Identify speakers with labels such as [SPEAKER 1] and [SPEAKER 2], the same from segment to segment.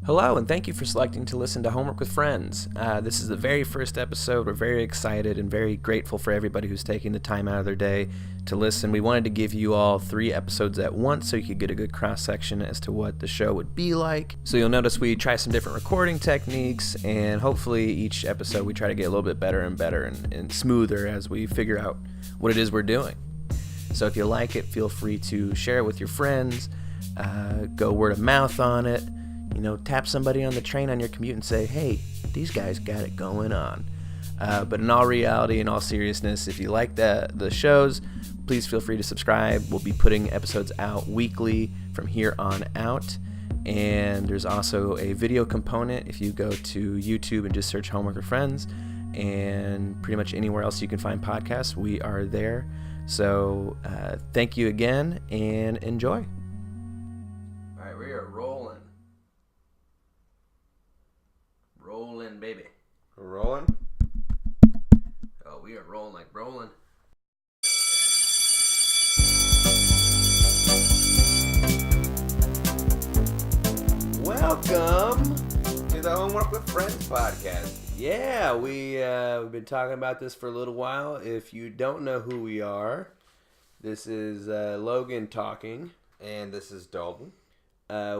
[SPEAKER 1] Hello, and thank you for selecting to listen to Homework with Friends. This is the very first episode. We're very excited and very grateful for everybody who's taking the time out of their day to listen. We wanted to give you all 3 episodes at once so you could get a good cross-section as to what the show would be like. So you'll notice we try some different recording techniques, and hopefully each episode we try to get a little bit better and better and smoother as we figure out what it is we're doing. So if you like it, feel free to share it with your friends, go word of mouth on it. You know, tap somebody on the train on your commute and say, hey, these guys got it going on. But in all reality, in all seriousness, if you like the shows, please feel free to subscribe. We'll be putting episodes out weekly from here on out. And there's also a video component if you go to YouTube and just search Homework with Friends. And pretty much anywhere else you can find podcasts, we are there. So thank you again and enjoy. All right, we are rolling. Rolling, baby.
[SPEAKER 2] Rolling?
[SPEAKER 1] Oh, we are rolling like rolling. Welcome
[SPEAKER 2] to the Homework with Friends podcast.
[SPEAKER 1] Yeah, we've been talking about this for a little while. If you don't know who we are, this is Logan talking.
[SPEAKER 2] And this is Dalton.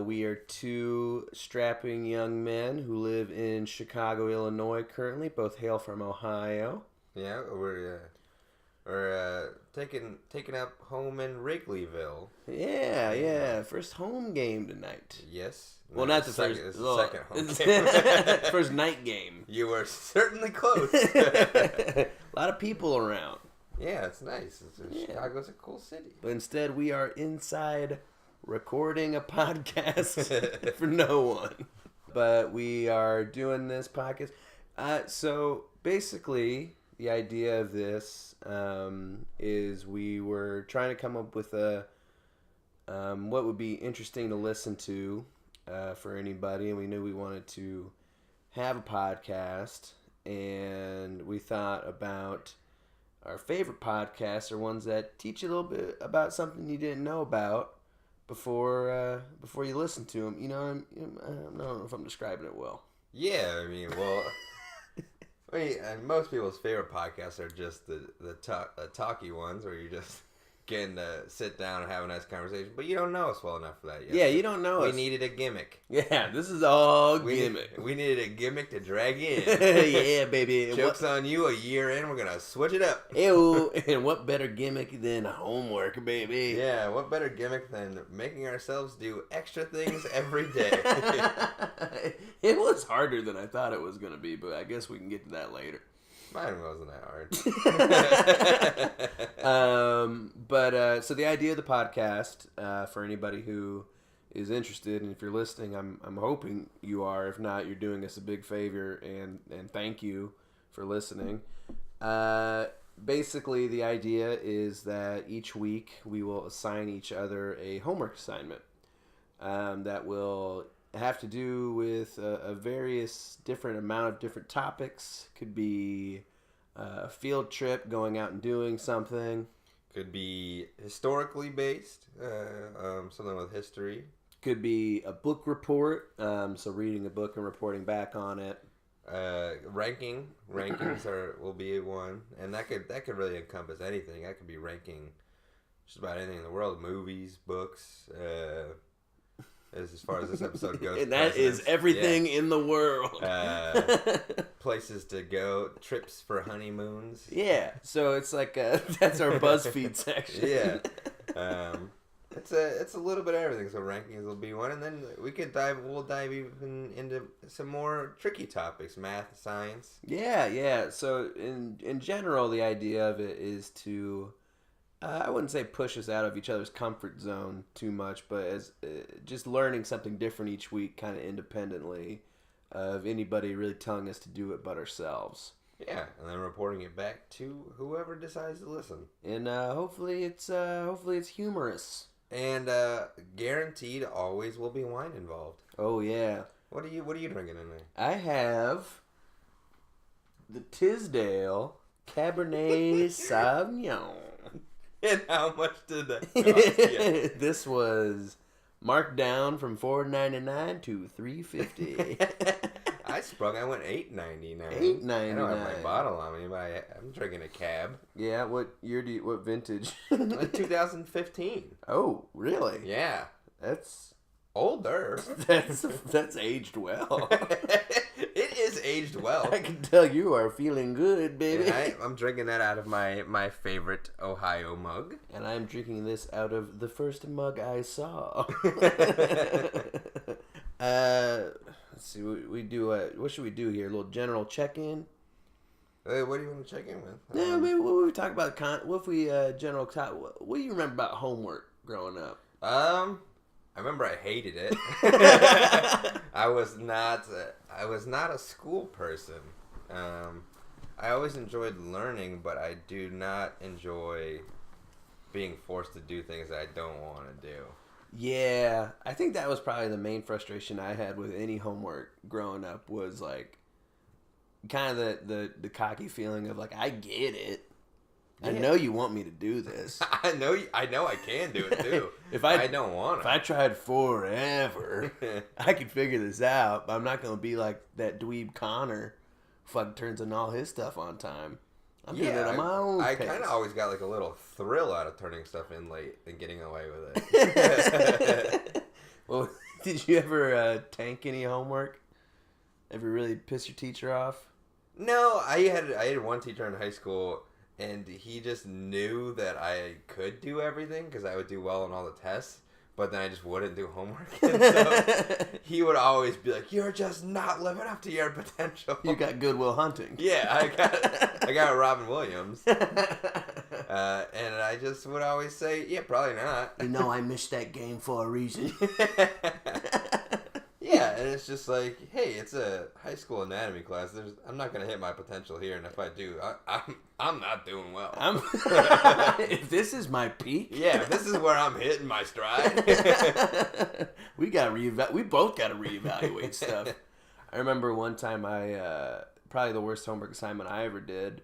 [SPEAKER 1] We are 2 strapping young men who live in Chicago, Illinois currently. Both hail from Ohio.
[SPEAKER 2] Yeah, we're taking up home in Wrigleyville.
[SPEAKER 1] Yeah. First home game tonight.
[SPEAKER 2] Yes.
[SPEAKER 1] Well, not the
[SPEAKER 2] second,
[SPEAKER 1] first.
[SPEAKER 2] Second home game.
[SPEAKER 1] First night game.
[SPEAKER 2] You were certainly close.
[SPEAKER 1] A lot of people around.
[SPEAKER 2] Yeah, it's nice. Chicago's a cool city.
[SPEAKER 1] But instead, we are inside recording a podcast for no one. But we are doing this podcast. So basically, the idea of this is we were trying to come up with what would be interesting to listen to for anybody, and we knew we wanted to have a podcast, and we thought about our favorite podcasts are ones that teach you a little bit about something you didn't know about before you listen to them. You know, I don't know if I'm describing it well.
[SPEAKER 2] Yeah, I mean, and most people's favorite podcasts are just the talky ones, where you just getting to sit down and have a nice conversation. But you don't know us well enough for that yet.
[SPEAKER 1] Yeah, you don't know us.
[SPEAKER 2] We needed a gimmick.
[SPEAKER 1] Yeah, this is all gimmick.
[SPEAKER 2] We needed a gimmick to drag in.
[SPEAKER 1] Yeah, baby.
[SPEAKER 2] Joke's on you, a year in, we're going to switch it up.
[SPEAKER 1] Ew, and what better gimmick than homework, baby?
[SPEAKER 2] Yeah, what better gimmick than making ourselves do extra things every day?
[SPEAKER 1] It was harder than I thought it was going to be, but I guess we can get to that later.
[SPEAKER 2] Mine wasn't that
[SPEAKER 1] hard. So the idea of the podcast, for anybody who is interested, and if you're listening, I'm hoping you are. If not, you're doing us a big favor, and thank you for listening. Basically, the idea is that each week we will assign each other a homework assignment that will have to do with a various different amount of different topics. Could be a field trip, going out and doing something.
[SPEAKER 2] Could be historically based, something with history.
[SPEAKER 1] Could be a book report, so reading a book and reporting back on it.
[SPEAKER 2] Rankings will be one, and that could really encompass anything. That could be ranking just about anything in the world: movies, books. As far as this episode goes.
[SPEAKER 1] And that is everything in the world.
[SPEAKER 2] Places to go, trips for honeymoons.
[SPEAKER 1] Yeah, so it's like that's our BuzzFeed section.
[SPEAKER 2] Yeah. It's a little bit of everything, so rankings will be one, and then we'll dive even into some more tricky topics, math, science.
[SPEAKER 1] Yeah. So in general, the idea of it is to I wouldn't say push us out of each other's comfort zone too much, but as just learning something different each week, kind of independently of anybody really telling us to do it but ourselves.
[SPEAKER 2] Yeah, and then reporting it back to whoever decides to listen.
[SPEAKER 1] And hopefully it's humorous.
[SPEAKER 2] And guaranteed, always will be wine involved.
[SPEAKER 1] Oh yeah.
[SPEAKER 2] What are you drinking in there?
[SPEAKER 1] I have the Tisdale Cabernet Sauvignon.
[SPEAKER 2] And how much did that cost you?
[SPEAKER 1] This was Marked down from $4.99 to $3.50.
[SPEAKER 2] I sprung. I went $8.99.
[SPEAKER 1] $8.99.
[SPEAKER 2] I don't have my bottle on me, but I'm drinking a cab.
[SPEAKER 1] Yeah, what year what vintage?
[SPEAKER 2] 2015.
[SPEAKER 1] Oh, really?
[SPEAKER 2] Yeah.
[SPEAKER 1] That's
[SPEAKER 2] older.
[SPEAKER 1] That's aged well.
[SPEAKER 2] It is aged well.
[SPEAKER 1] I can tell you are feeling good, baby.
[SPEAKER 2] I'm drinking that out of my favorite Ohio mug.
[SPEAKER 1] And I'm drinking this out of the first mug I saw. Let's see. We do. What should we do here? A little general check-in.
[SPEAKER 2] Hey, what do you want to check in with?
[SPEAKER 1] Yeah, maybe what we talk about. What if we general talk? What do you remember about homework growing up?
[SPEAKER 2] I remember I hated it. I was not a school person. I always enjoyed learning, but I do not enjoy being forced to do things that I don't want to do.
[SPEAKER 1] Yeah, I think that was probably the main frustration I had with any homework growing up was like kind of the cocky feeling of like, I get it. Yeah. I know you want me to do this.
[SPEAKER 2] I know I can do it too. I don't want to.
[SPEAKER 1] If I tried forever, I could figure this out, but I'm not going to be like that dweeb Connor who fucking turns in all his stuff on time. I'm doing it on my own
[SPEAKER 2] I
[SPEAKER 1] pace.
[SPEAKER 2] kind of always got like a little thrill out of turning stuff in late and getting away with it.
[SPEAKER 1] Well, did you ever tank any homework? Ever really piss your teacher off?
[SPEAKER 2] No, I had one teacher in high school, and he just knew that I could do everything because I would do well on all the tests. But then I just wouldn't do homework. And so he would always be like, "You're just not living up to your potential."
[SPEAKER 1] You got Goodwill Hunting.
[SPEAKER 2] Yeah, I got Robin Williams. And I just would always say, "Yeah, probably not."
[SPEAKER 1] You know, I missed that game for a reason.
[SPEAKER 2] Yeah, and it's just like, hey, it's a high school anatomy class. I'm not gonna hit my potential here, and if I do, I'm not doing well.
[SPEAKER 1] If this is my peak,
[SPEAKER 2] yeah, if this is where I'm hitting my stride,
[SPEAKER 1] we both gotta reevaluate stuff. I remember one time probably the worst homework assignment I ever did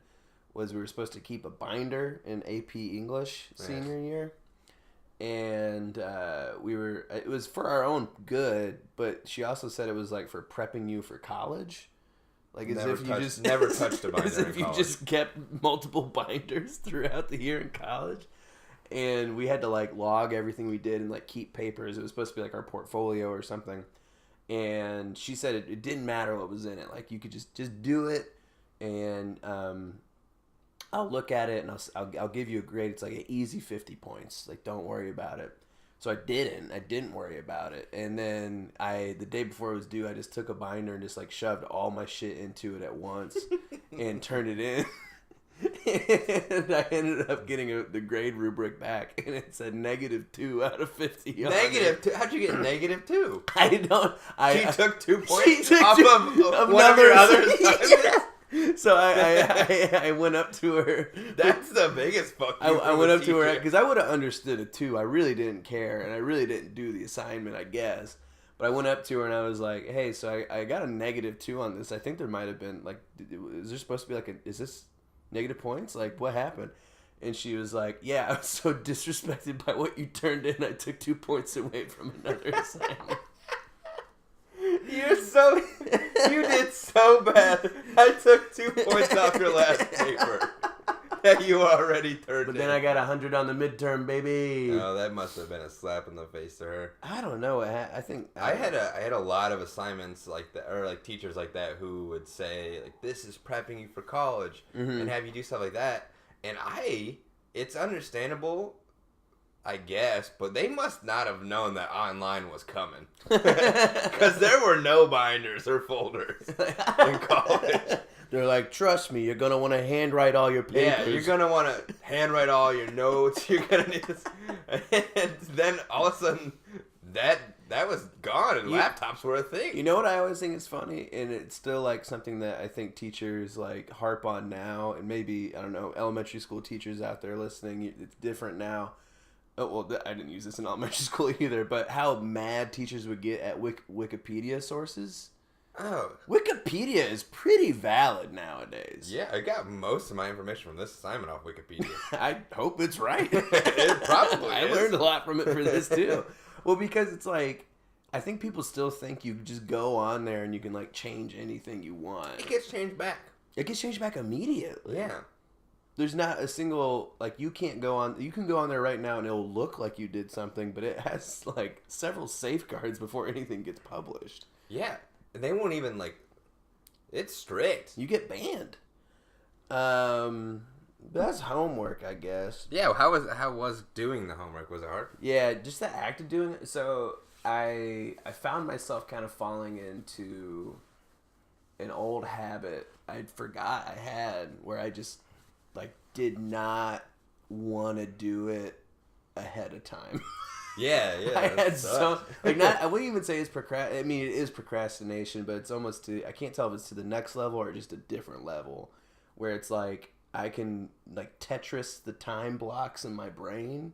[SPEAKER 1] was we were supposed to keep a binder in AP English senior year. And it was for our own good, but she also said it was like for prepping you for college. Like as if you just
[SPEAKER 2] never touched a binder
[SPEAKER 1] as if you just kept multiple binders throughout the year in college. And we had to like log everything we did and like keep papers. It was supposed to be like our portfolio or something. And she said it didn't matter what was in it. Like you could just do it, and I'll look at it and I'll give you a grade. It's like an easy 50 points. Like, don't worry about it. So I didn't worry about it. And then the day before it was due, I just took a binder and just like shoved all my shit into it at once and turned it in. And I ended up getting the grade rubric back, and it said -2 out of 50.
[SPEAKER 2] -2? How'd you get -2?
[SPEAKER 1] I don't.
[SPEAKER 2] She took 2 points off of one of your other assignments?
[SPEAKER 1] Yeah. So I went up to her.
[SPEAKER 2] That's the biggest fuck you.
[SPEAKER 1] I went up to her because I would have understood a 2. I really didn't care, and I really didn't do the assignment, I guess. But I went up to her and I was like, "Hey, so I got a -2 on this. I think there might have been like, is there supposed to be like is this negative points? Like, what happened?" And she was like, "Yeah, I was so disrespected by what you turned in. I took 2 points away from another assignment."
[SPEAKER 2] You did so bad. I took 2 points off your last paper that you already turned in.
[SPEAKER 1] But then I got 100 on the midterm, baby.
[SPEAKER 2] Oh, that must have been a slap in the face to her.
[SPEAKER 1] I don't know. I think
[SPEAKER 2] I had a lot of assignments like that, or like teachers like that who would say like, "This is prepping you for college," and have you do stuff like that. And it's understandable, I guess, but they must not have known that online was coming. Because there were no binders or folders in college.
[SPEAKER 1] They're like, "Trust me, you're going to want to handwrite all your papers."
[SPEAKER 2] Yeah, you're going to want to handwrite all your notes. You're going to need this. And then all of a sudden, that was gone, and laptops were a thing.
[SPEAKER 1] You know what I always think is funny? And it's still like something that I think teachers like harp on now, and maybe, I don't know, elementary school teachers out there listening, it's different now. Oh, well, I didn't use this in elementary school either, but how mad teachers would get at Wikipedia sources.
[SPEAKER 2] Oh.
[SPEAKER 1] Wikipedia is pretty valid nowadays.
[SPEAKER 2] Yeah, I got most of my information from this assignment off Wikipedia.
[SPEAKER 1] I hope it's right.
[SPEAKER 2] It probably
[SPEAKER 1] I
[SPEAKER 2] is.
[SPEAKER 1] learned a lot from it for this, too. Well, because it's like, I think people still think you just go on there and you can like change anything you want.
[SPEAKER 2] It gets changed back.
[SPEAKER 1] It gets changed back immediately.
[SPEAKER 2] Yeah.
[SPEAKER 1] There's not a single, like, you can go on there right now and it'll look like you did something, but it has like several safeguards before anything gets published.
[SPEAKER 2] Yeah. They won't even like, it's strict.
[SPEAKER 1] You get banned. That's homework, I guess.
[SPEAKER 2] Yeah, how was doing the homework? Was it hard?
[SPEAKER 1] Yeah, just the act of doing it. So I found myself kind of falling into an old habit I forgot I had, where I just like did not want to do it ahead of time.
[SPEAKER 2] Yeah.
[SPEAKER 1] I had so like not. I wouldn't even say it's I mean, it is procrastination, but it's almost I can't tell if it's to the next level or just a different level, where it's like I can like Tetris the time blocks in my brain,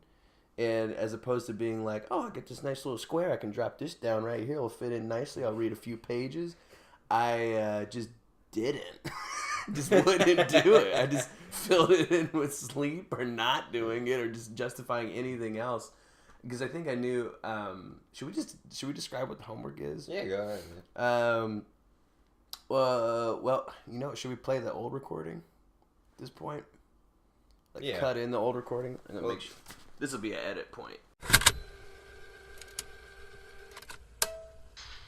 [SPEAKER 1] and as opposed to being like, oh, I get this nice little square, I can drop this down right here, it'll fit in nicely, I'll read a few pages. I just didn't. Just wouldn't do it. I just filled it in with sleep or not doing it or just justifying anything else. Because I think I knew. Should we describe what the homework is?
[SPEAKER 2] Yeah, go ahead, man.
[SPEAKER 1] Well, should we play the old recording at this point? Like,
[SPEAKER 2] yeah.
[SPEAKER 1] Cut in the old recording. And then make sure this will be an edit point.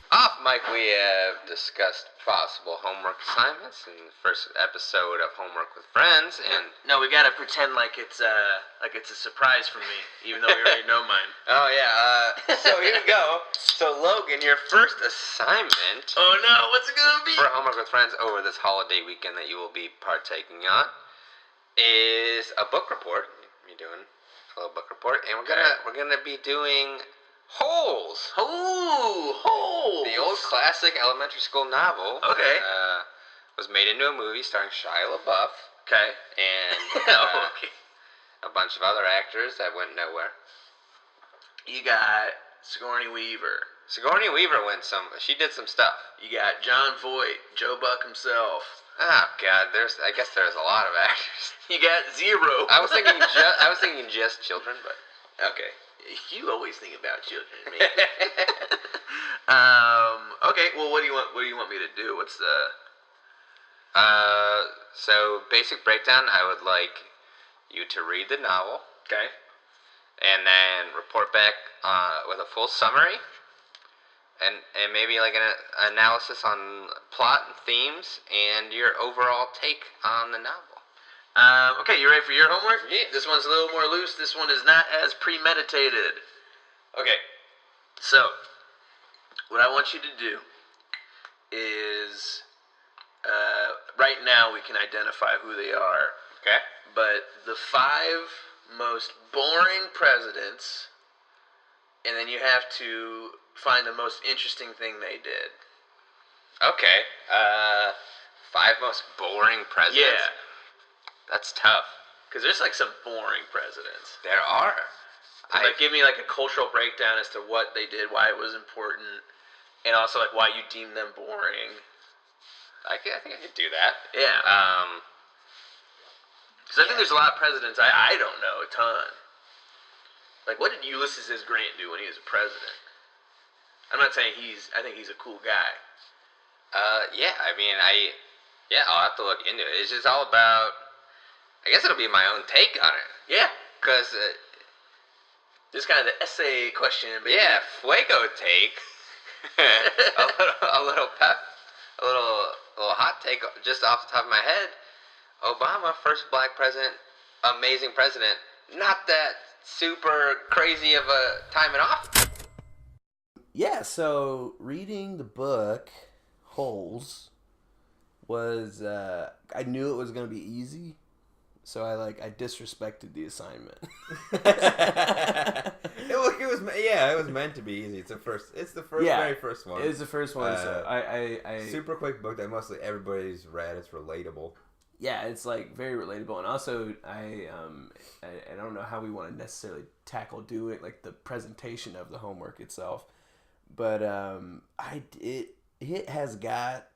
[SPEAKER 2] Off mic, we have discussed possible homework assignments in the first episode of Homework with Friends, and
[SPEAKER 1] No, we gotta pretend like it's a surprise for me, even though we already know mine.
[SPEAKER 2] oh yeah, so here we go. So Logan, your first assignment
[SPEAKER 1] Oh no, what's it gonna be?
[SPEAKER 2] for Homework with Friends over this holiday weekend that you will be partaking on is a book report. You're doing a little book report, and we're gonna be doing Holes.
[SPEAKER 1] Ooh, Holes.
[SPEAKER 2] The old classic elementary school novel.
[SPEAKER 1] Okay.
[SPEAKER 2] Was made into a movie starring Shia LaBeouf.
[SPEAKER 1] Okay.
[SPEAKER 2] And
[SPEAKER 1] Okay.
[SPEAKER 2] a bunch of other actors that went nowhere.
[SPEAKER 1] You got Sigourney Weaver.
[SPEAKER 2] Sigourney Weaver she did some stuff.
[SPEAKER 1] You got John Voight, Joe Buck himself.
[SPEAKER 2] Oh God, I guess there's a lot of actors.
[SPEAKER 1] You got Zero.
[SPEAKER 2] I was thinking just children, but
[SPEAKER 1] okay. You always think about children, man. Okay. Well, what do you want me to do? What's the?
[SPEAKER 2] So basic breakdown. I would like you to read the novel.
[SPEAKER 1] Okay.
[SPEAKER 2] And then report back with a full summary, and maybe like an analysis on plot and themes and your overall take on the novel.
[SPEAKER 1] Okay, you ready for your homework?
[SPEAKER 2] Yeah.
[SPEAKER 1] This one's a little more loose. This one is not as premeditated. Okay, so what I want you to do is, right now we can identify who they are.
[SPEAKER 2] Okay.
[SPEAKER 1] But the 5 most boring presidents, and then you have to find the most interesting thing they did.
[SPEAKER 2] Okay. 5 most boring presidents?
[SPEAKER 1] Yeah.
[SPEAKER 2] That's tough.
[SPEAKER 1] Because there's like some boring presidents.
[SPEAKER 2] There are.
[SPEAKER 1] Like, give me like a cultural breakdown as to what they did, why it was important, and also like why you deem them boring.
[SPEAKER 2] I think I could do that.
[SPEAKER 1] Yeah. Because I think there's a lot of presidents I don't know a ton. Like, what did Ulysses S. Grant do when he was a president? I'm not saying I think he's a cool guy.
[SPEAKER 2] Yeah, I mean, I'll have to look into it. It's just all about, I guess it'll be my own take on it.
[SPEAKER 1] Yeah.
[SPEAKER 2] Because,
[SPEAKER 1] This is kind of the essay question. Baby.
[SPEAKER 2] yeah, Fuego take. a little hot take just off the top of my head. Obama, first black president, amazing president. Not that super crazy of a time in office.
[SPEAKER 1] Yeah, so reading the book, Holes, was, I knew it was going to be easy, so I disrespected the assignment.
[SPEAKER 2] It was meant to be easy. It's the very first one.
[SPEAKER 1] It's the first one, so I
[SPEAKER 2] super quick book that mostly everybody's read. It's relatable.
[SPEAKER 1] Yeah, it's like very relatable, and also I don't know how we want to necessarily tackle doing like the presentation of the homework itself, but it has got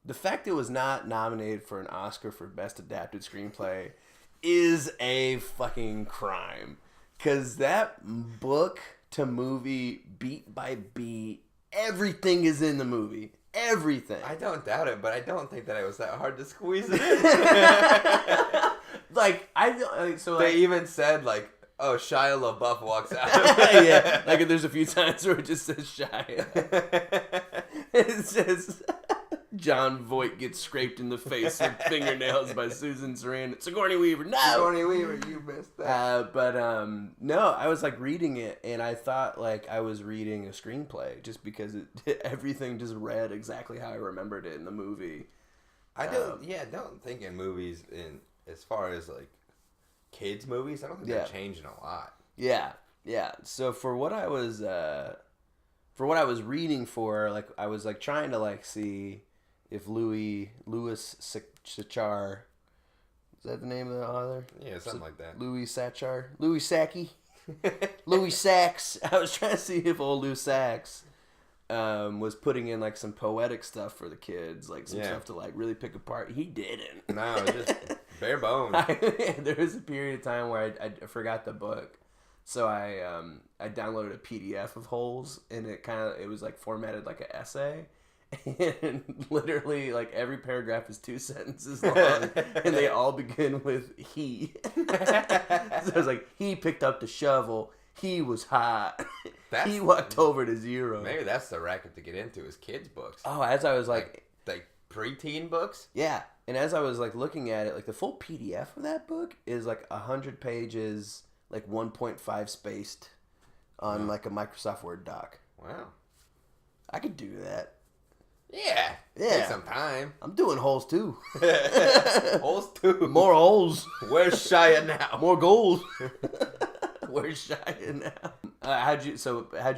[SPEAKER 1] the fact it was not nominated for an Oscar for Best Adapted Screenplay is a fucking crime, because that book to movie, beat by beat. Everything is in the movie. Everything.
[SPEAKER 2] I don't doubt it, but I don't think that it was that hard to squeeze it in. They even said, like, oh, Shia LaBeouf walks out.
[SPEAKER 1] Yeah, like there's a few times where it just says Shia. It says John Voight gets scraped in the face with fingernails by Susan Sarandon. Sigourney Weaver, no!
[SPEAKER 2] Sigourney Weaver, you missed that.
[SPEAKER 1] No, I was like reading it, and I thought like I was reading a screenplay just because everything just read exactly how I remembered it in the movie.
[SPEAKER 2] I don't think in movies, as far as like kids movies, I don't think they're changing a lot. Yeah. So for what I was reading for, like I was like trying to like see if Louis Sachar, is that the name of the author? Yeah, something like that.
[SPEAKER 1] Louis Sachar, Louis Sacchi, Louis Sachs. I was trying to see if old Lou Sachs was putting in like some poetic stuff for the kids, like some stuff to like really pick apart. He didn't.
[SPEAKER 2] No, just bare bones.
[SPEAKER 1] There was a period of time where I forgot the book, so I downloaded a PDF of Holes, and it was like formatted like an essay, and literally like every paragraph is 2 sentences long, and they all begin with he. So it was like, he picked up the shovel. He was hot. He walked over to zero.
[SPEAKER 2] Maybe that's the racket to get into, is kids' books.
[SPEAKER 1] Oh, as I was like
[SPEAKER 2] preteen books?
[SPEAKER 1] Yeah. And as I was like looking at it, like the full PDF of that book is like 100 pages, like 1.5 spaced on like a Microsoft Word doc.
[SPEAKER 2] Wow.
[SPEAKER 1] I could do that.
[SPEAKER 2] Yeah. Take some time.
[SPEAKER 1] I'm doing Holes too.
[SPEAKER 2] Holes too.
[SPEAKER 1] More holes.
[SPEAKER 2] Where's Shia now?
[SPEAKER 1] More gold. Where's Shia now? How'd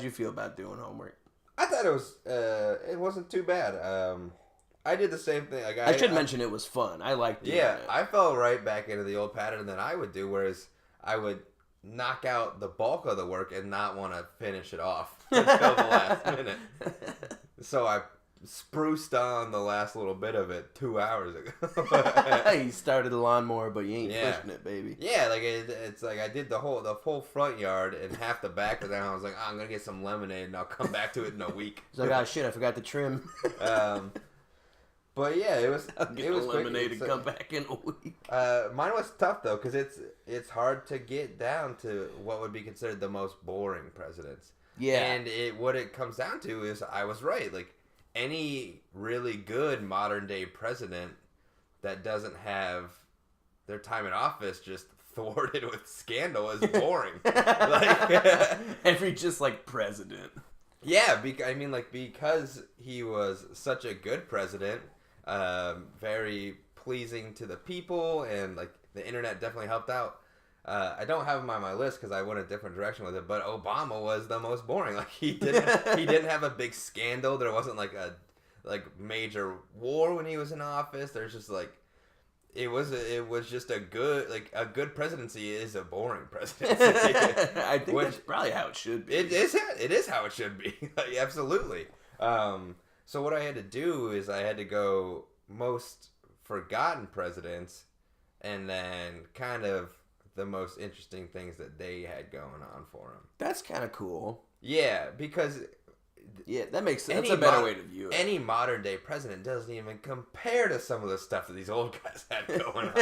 [SPEAKER 1] you feel about doing homework?
[SPEAKER 2] I thought it wasn't too bad. I did the same thing. Like,
[SPEAKER 1] I should mention it was fun. I liked it.
[SPEAKER 2] Yeah, I fell right back into the old pattern that I would do, whereas I would knock out the bulk of the work and not want to finish it off until the last minute. So I spruced on the last little bit of it 2 hours ago.
[SPEAKER 1] You started the lawnmower, but you ain't pushing it, baby.
[SPEAKER 2] Yeah, like it's like I did the whole front yard and half the back, and then I was like, I'm gonna get some lemonade and I'll come back to it in a week.
[SPEAKER 1] It's like, oh shit, I forgot to trim.
[SPEAKER 2] But yeah, it was.
[SPEAKER 1] I'll get the lemonade and come back in a week.
[SPEAKER 2] Mine was tough though, because it's hard to get down to what would be considered the most boring presidents.
[SPEAKER 1] Yeah,
[SPEAKER 2] and what it comes down to is I was right. Like any really good modern day president that doesn't have their time in office just thwarted with scandal is boring. Like
[SPEAKER 1] every just like president.
[SPEAKER 2] Yeah, because he was such a good president. Very pleasing to the people, and like the internet definitely helped out. I don't have him on my list because I went a different direction with it, but Obama was the most boring. Like he didn't have a big scandal. There wasn't like a major war when he was in office. There's just like it was just a good presidency is a boring presidency.
[SPEAKER 1] I think that's probably how it should be.
[SPEAKER 2] It is how it should be. Like, absolutely. So what I had to do is I had to go most forgotten presidents, and then kind of the most interesting things that they had going on for them.
[SPEAKER 1] That's kind of cool.
[SPEAKER 2] Yeah, because
[SPEAKER 1] that makes sense. That's a better way to view it.
[SPEAKER 2] Any modern day president doesn't even compare to some of the stuff that these old guys had going on.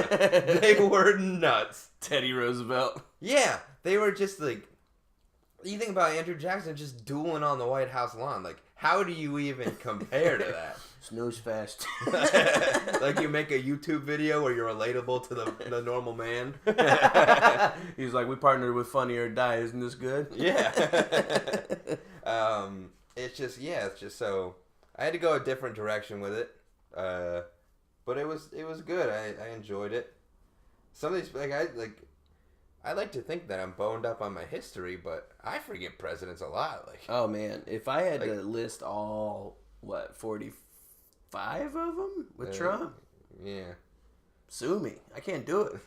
[SPEAKER 2] They were nuts.
[SPEAKER 1] Teddy Roosevelt.
[SPEAKER 2] Yeah, they were just like, you think about Andrew Jackson just dueling on the White House lawn. Like, how do you even compare to that?
[SPEAKER 1] Snooze fast.
[SPEAKER 2] Like you make a YouTube video where you're relatable to the normal man.
[SPEAKER 1] He's like, we partnered with Funny or Die. Isn't this good?
[SPEAKER 2] Yeah. It's just so I had to go a different direction with it. But it was good. I enjoyed it. Some of these I like to think that I'm boned up on my history, but I forget presidents a lot. Like,
[SPEAKER 1] oh man, if I had to list all 45 of them with Trump,
[SPEAKER 2] yeah,
[SPEAKER 1] sue me. I can't do it.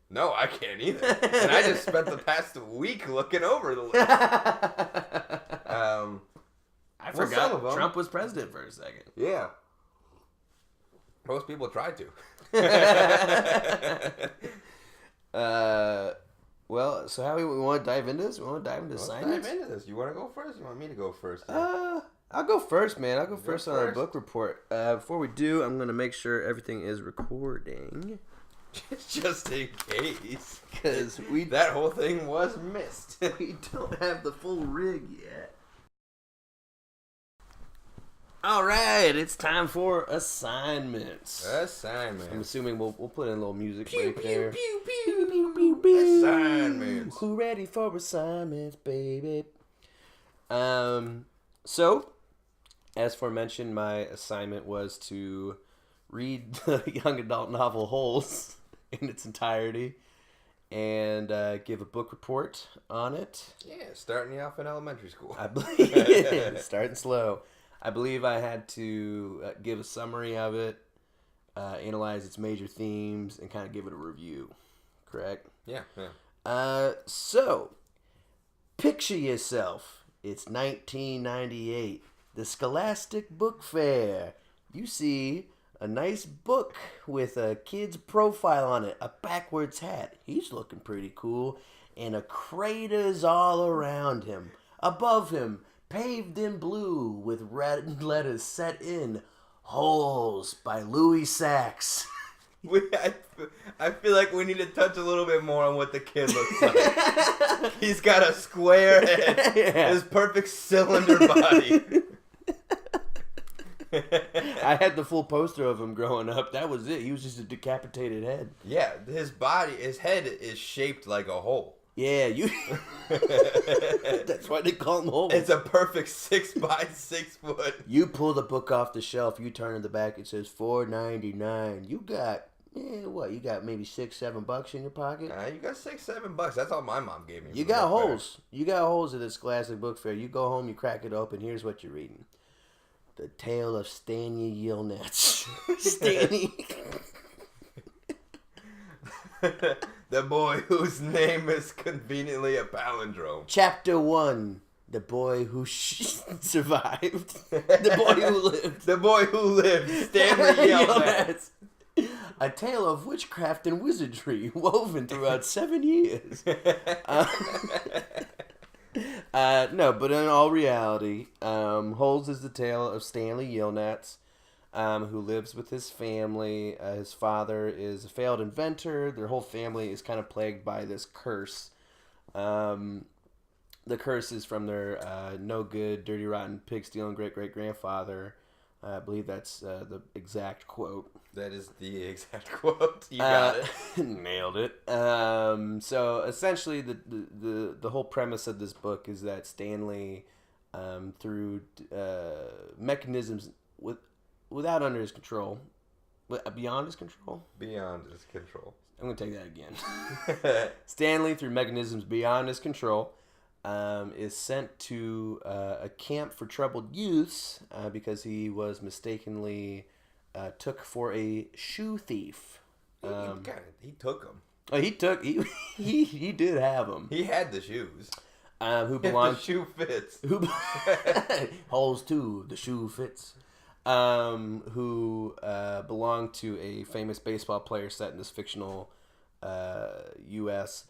[SPEAKER 2] No, I can't either. And I just spent the past week looking over the list.
[SPEAKER 1] I forgot Trump was president for a second.
[SPEAKER 2] Yeah, most people try to.
[SPEAKER 1] Well, so how we want to dive into this? We want to dive into assignments?
[SPEAKER 2] Dive into this. You want to go first? You want me to go first?
[SPEAKER 1] I'll go first, man. I'll go first on our book report. Before we do, I'm going to make sure everything is recording.
[SPEAKER 2] Just in case.
[SPEAKER 1] Because
[SPEAKER 2] that whole thing was missed.
[SPEAKER 1] We don't have the full rig yet. All right, it's time for assignments. I'm assuming we'll put in a little music break there.
[SPEAKER 2] Pew, pew, pew, pew, pew. Assignments.
[SPEAKER 1] Who ready for assignments, baby? So, as aforementioned, my assignment was to read the young adult novel Holes in its entirety and give a book report on it.
[SPEAKER 2] Yeah, starting you off in elementary school.
[SPEAKER 1] I believe starting slow. I believe I had to give a summary of it, analyze its major themes, and kind of give it a review. Correct?
[SPEAKER 2] Yeah.
[SPEAKER 1] So, picture yourself. It's 1998. The Scholastic Book Fair. You see a nice book with a kid's profile on it, a backwards hat. He's looking pretty cool. And a craters all around him. Above him, paved in blue with red letters set in, Holes by Louis Sachs.
[SPEAKER 2] I feel like we need to touch a little bit more on what the kid looks like. He's got a square head. Yeah. His perfect cylinder body.
[SPEAKER 1] I had the full poster of him growing up. That was it. He was just a decapitated head.
[SPEAKER 2] Yeah, his head is shaped like a hole.
[SPEAKER 1] Yeah, that's why they call them holes.
[SPEAKER 2] It's a perfect 6 by 6 foot.
[SPEAKER 1] You pull the book off the shelf, you turn to the back, it says $4.99. You got, you got maybe $6-7 in your pocket?
[SPEAKER 2] You got $6-7. That's all my mom gave me.
[SPEAKER 1] You got holes. You got holes at this Scholastic Book Fair. You go home, you crack it open, here's what you're reading. The Tale of Stanley Yelnats. Stanley.
[SPEAKER 2] The boy whose name is conveniently a palindrome.
[SPEAKER 1] Chapter 1. The boy who survived. The boy who lived.
[SPEAKER 2] The boy who lived. Stanley Yelnats.
[SPEAKER 1] A tale of witchcraft and wizardry woven throughout 7 years. No, but in all reality, Holes is the tale of Stanley Yelnats, who lives with his family. His father is a failed inventor. Their whole family is kind of plagued by this curse. The curse is from their no good, dirty, rotten, pig-stealing great-great-grandfather. I believe that's the exact quote.
[SPEAKER 2] That is the exact quote. You got it.
[SPEAKER 1] Nailed it. So essentially, the whole premise of this book is that Stanley, through mechanisms without under his control, beyond his control.
[SPEAKER 2] Beyond his control.
[SPEAKER 1] I'm gonna take that again. Stanley, through mechanisms beyond his control, is sent to a camp for troubled youths because he was mistakenly took for a shoe thief.
[SPEAKER 2] He took them.
[SPEAKER 1] Oh, he did have them.
[SPEAKER 2] He had the shoes.
[SPEAKER 1] Who belonged?
[SPEAKER 2] The shoe fits.
[SPEAKER 1] Holes too. The shoe fits. Who belonged to a famous baseball player set in this fictional U.S.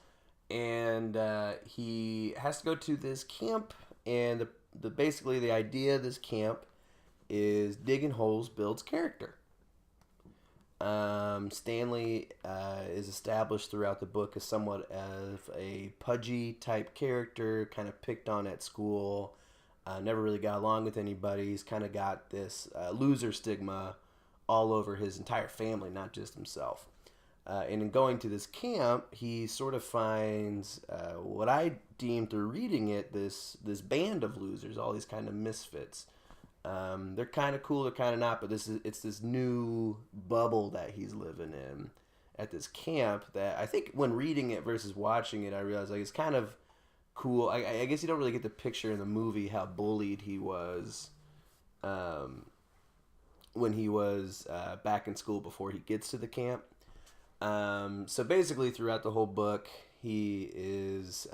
[SPEAKER 1] And he has to go to this camp, and basically the idea of this camp is digging holes builds character. Stanley is established throughout the book as somewhat of a pudgy type character, kind of picked on at school, never really got along with anybody. He's kind of got this loser stigma all over his entire family, not just himself. And in going to this camp, he sort of finds what I deem through reading it, this band of losers, all these kind of misfits. They're kind of cool, they're kind of not, but it's this new bubble that he's living in at this camp that I think when reading it versus watching it, I realized like it's kind of cool. I guess you don't really get the picture in the movie how bullied he was when he was back in school before he gets to the camp. So basically throughout the whole book, he is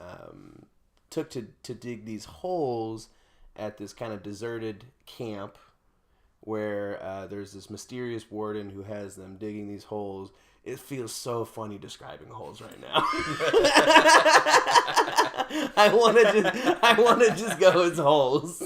[SPEAKER 1] took to dig these holes at this kind of deserted camp where there's this mysterious warden who has them digging these holes. It feels so funny describing holes right now. I want to just go as holes.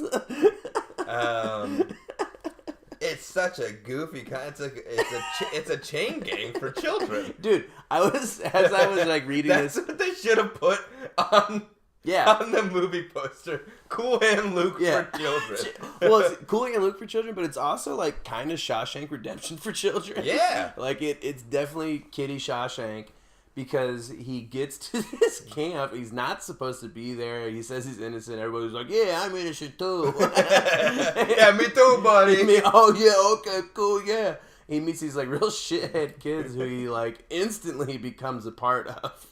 [SPEAKER 2] It's such a goofy kind. It's a chain gang for children,
[SPEAKER 1] dude. I was like reading
[SPEAKER 2] That's
[SPEAKER 1] this.
[SPEAKER 2] What they should have put on.
[SPEAKER 1] Yeah.
[SPEAKER 2] On the movie poster, Cool Hand Luke for children.
[SPEAKER 1] Well, it's Cool Hand Luke for children, but it's also like kind of Shawshank Redemption for children.
[SPEAKER 2] Yeah.
[SPEAKER 1] Like it's definitely Kitty Shawshank, because he gets to this camp. He's not supposed to be there. He says he's innocent. Everybody's like, yeah, I'm innocent too.
[SPEAKER 2] Yeah, me too, buddy.
[SPEAKER 1] Oh, yeah, okay, cool, yeah. He meets these like real shithead kids who he like instantly becomes a part of.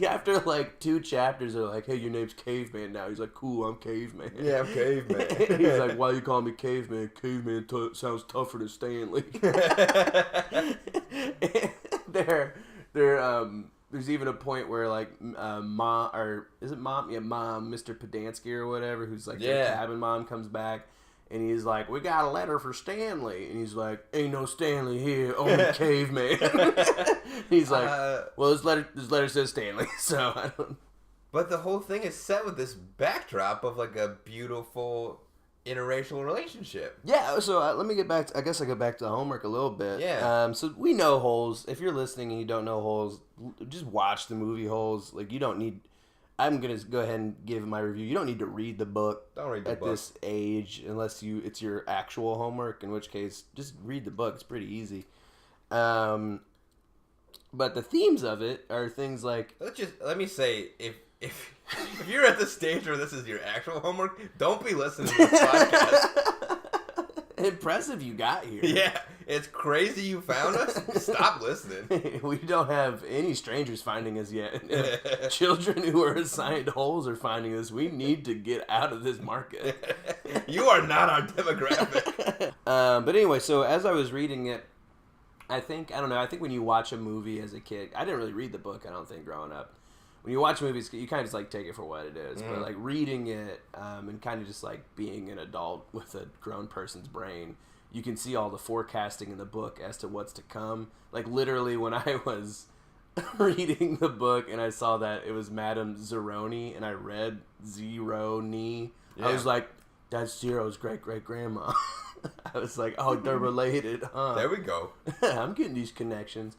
[SPEAKER 1] After like 2 chapters, they're like, hey, your name's Caveman now. He's like, cool, I'm Caveman.
[SPEAKER 2] Yeah, I'm Caveman.
[SPEAKER 1] He's like, why you call me Caveman? Caveman sounds tougher than Stanley. There's even a point where like mom, or is it mom? Yeah, mom, Mr. Pedansky or whatever, who's like their cabin mom, comes back. And he's like, we got a letter for Stanley. And he's like, ain't no Stanley here, only Caveman. He's like, well, this letter says Stanley, so I don't...
[SPEAKER 2] But the whole thing is set with this backdrop of like a beautiful interracial relationship.
[SPEAKER 1] Yeah, so let me get back to, I guess I go back to the homework a little bit.
[SPEAKER 2] Yeah.
[SPEAKER 1] So we know Holes. If you're listening and you don't know Holes, just watch the movie Holes. Like, you don't need... I'm going to go ahead and give my review. You don't need to read the book this age unless it's your actual homework, in which case just read the book. It's pretty easy. But the themes of it are things like...
[SPEAKER 2] Let me say, if you're at the stage where this is your actual homework, don't be listening to this podcast.
[SPEAKER 1] Impressive you got here.
[SPEAKER 2] Yeah, it's crazy you found us. Stop listening.
[SPEAKER 1] We don't have any strangers finding us yet. Children who are assigned Holes are finding us. We need to get out of this market.
[SPEAKER 2] You are not our demographic.
[SPEAKER 1] But anyway, so as I was reading it, I think when you watch a movie as a kid, I didn't really read the book, I don't think, growing up. When you watch movies, you kind of just like take it for what it is. But like reading it and kind of just like being an adult with a grown person's brain, you can see all the forecasting in the book as to what's to come. Like literally when I was reading the book and I saw that it was Madame Zeroni and I read Zero-Knee, I was like, that's Zero's great-great-grandma. I was like, oh, they're related, huh?
[SPEAKER 2] There we go.
[SPEAKER 1] I'm getting these connections.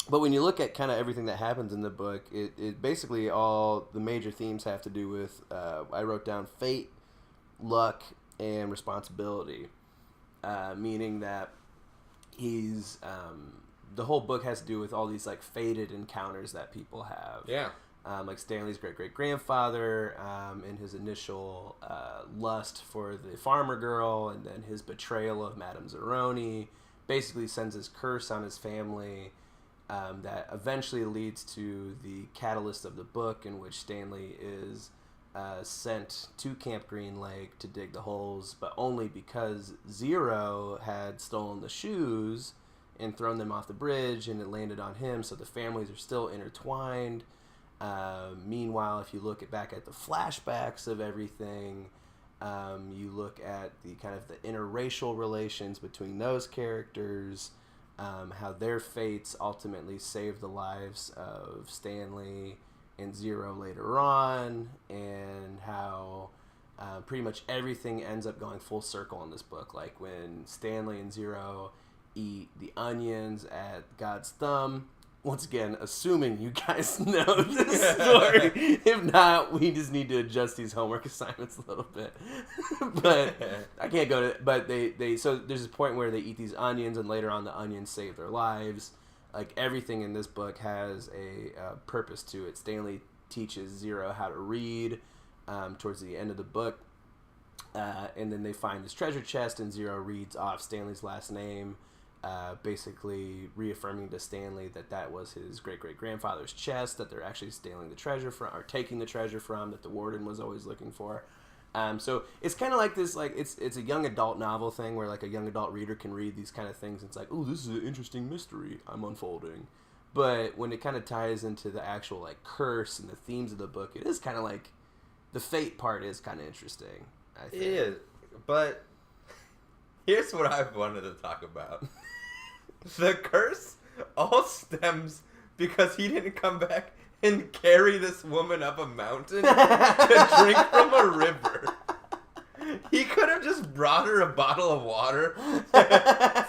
[SPEAKER 1] But when you look at kind of everything that happens in the book, it basically all the major themes have to do with, I wrote down fate, luck, and responsibility. Meaning that he's, the whole book has to do with all these like fated encounters that people have.
[SPEAKER 2] Yeah.
[SPEAKER 1] Like Stanley's great-great-grandfather and his initial lust for the farmer girl, and then his betrayal of Madame Zeroni basically sends his curse on his family. That eventually leads to the catalyst of the book, in which Stanley is sent to Camp Green Lake to dig the holes, but only because Zero had stolen the shoes and thrown them off the bridge, and it landed on him, so the families are still intertwined. Meanwhile, if you look back at the flashbacks of everything, you look at the kind of the interracial relations between those characters, how their fates ultimately save the lives of Stanley and Zero later on, and how pretty much everything ends up going full circle in this book. Like when Stanley and Zero eat the onions at God's Thumb. Once again, assuming you guys know this story. If not, we just need to adjust these homework assignments a little bit. But I can't go to... But so there's this point where they eat these onions, and later on the onions save their lives. Like, everything in this book has a purpose to it. Stanley teaches Zero how to read towards the end of the book. And then they find this treasure chest, and Zero reads off Stanley's last name, basically reaffirming to Stanley that was his great-great-grandfather's chest, that they're actually stealing the treasure from, or taking the treasure from, that the warden was always looking for. So it's kind of like this, like, it's a young adult novel thing where, like, a young adult reader can read these kind of things, and it's like, ooh, this is an interesting mystery I'm unfolding. But when it kind of ties into the actual, like, curse and the themes of the book, it is kind of like, the fate part is kind of interesting. I think.
[SPEAKER 2] It is, but here's what I wanted to talk about. The curse all stems because he didn't come back and carry this woman up a mountain to drink from a river. He could have just brought her a bottle of water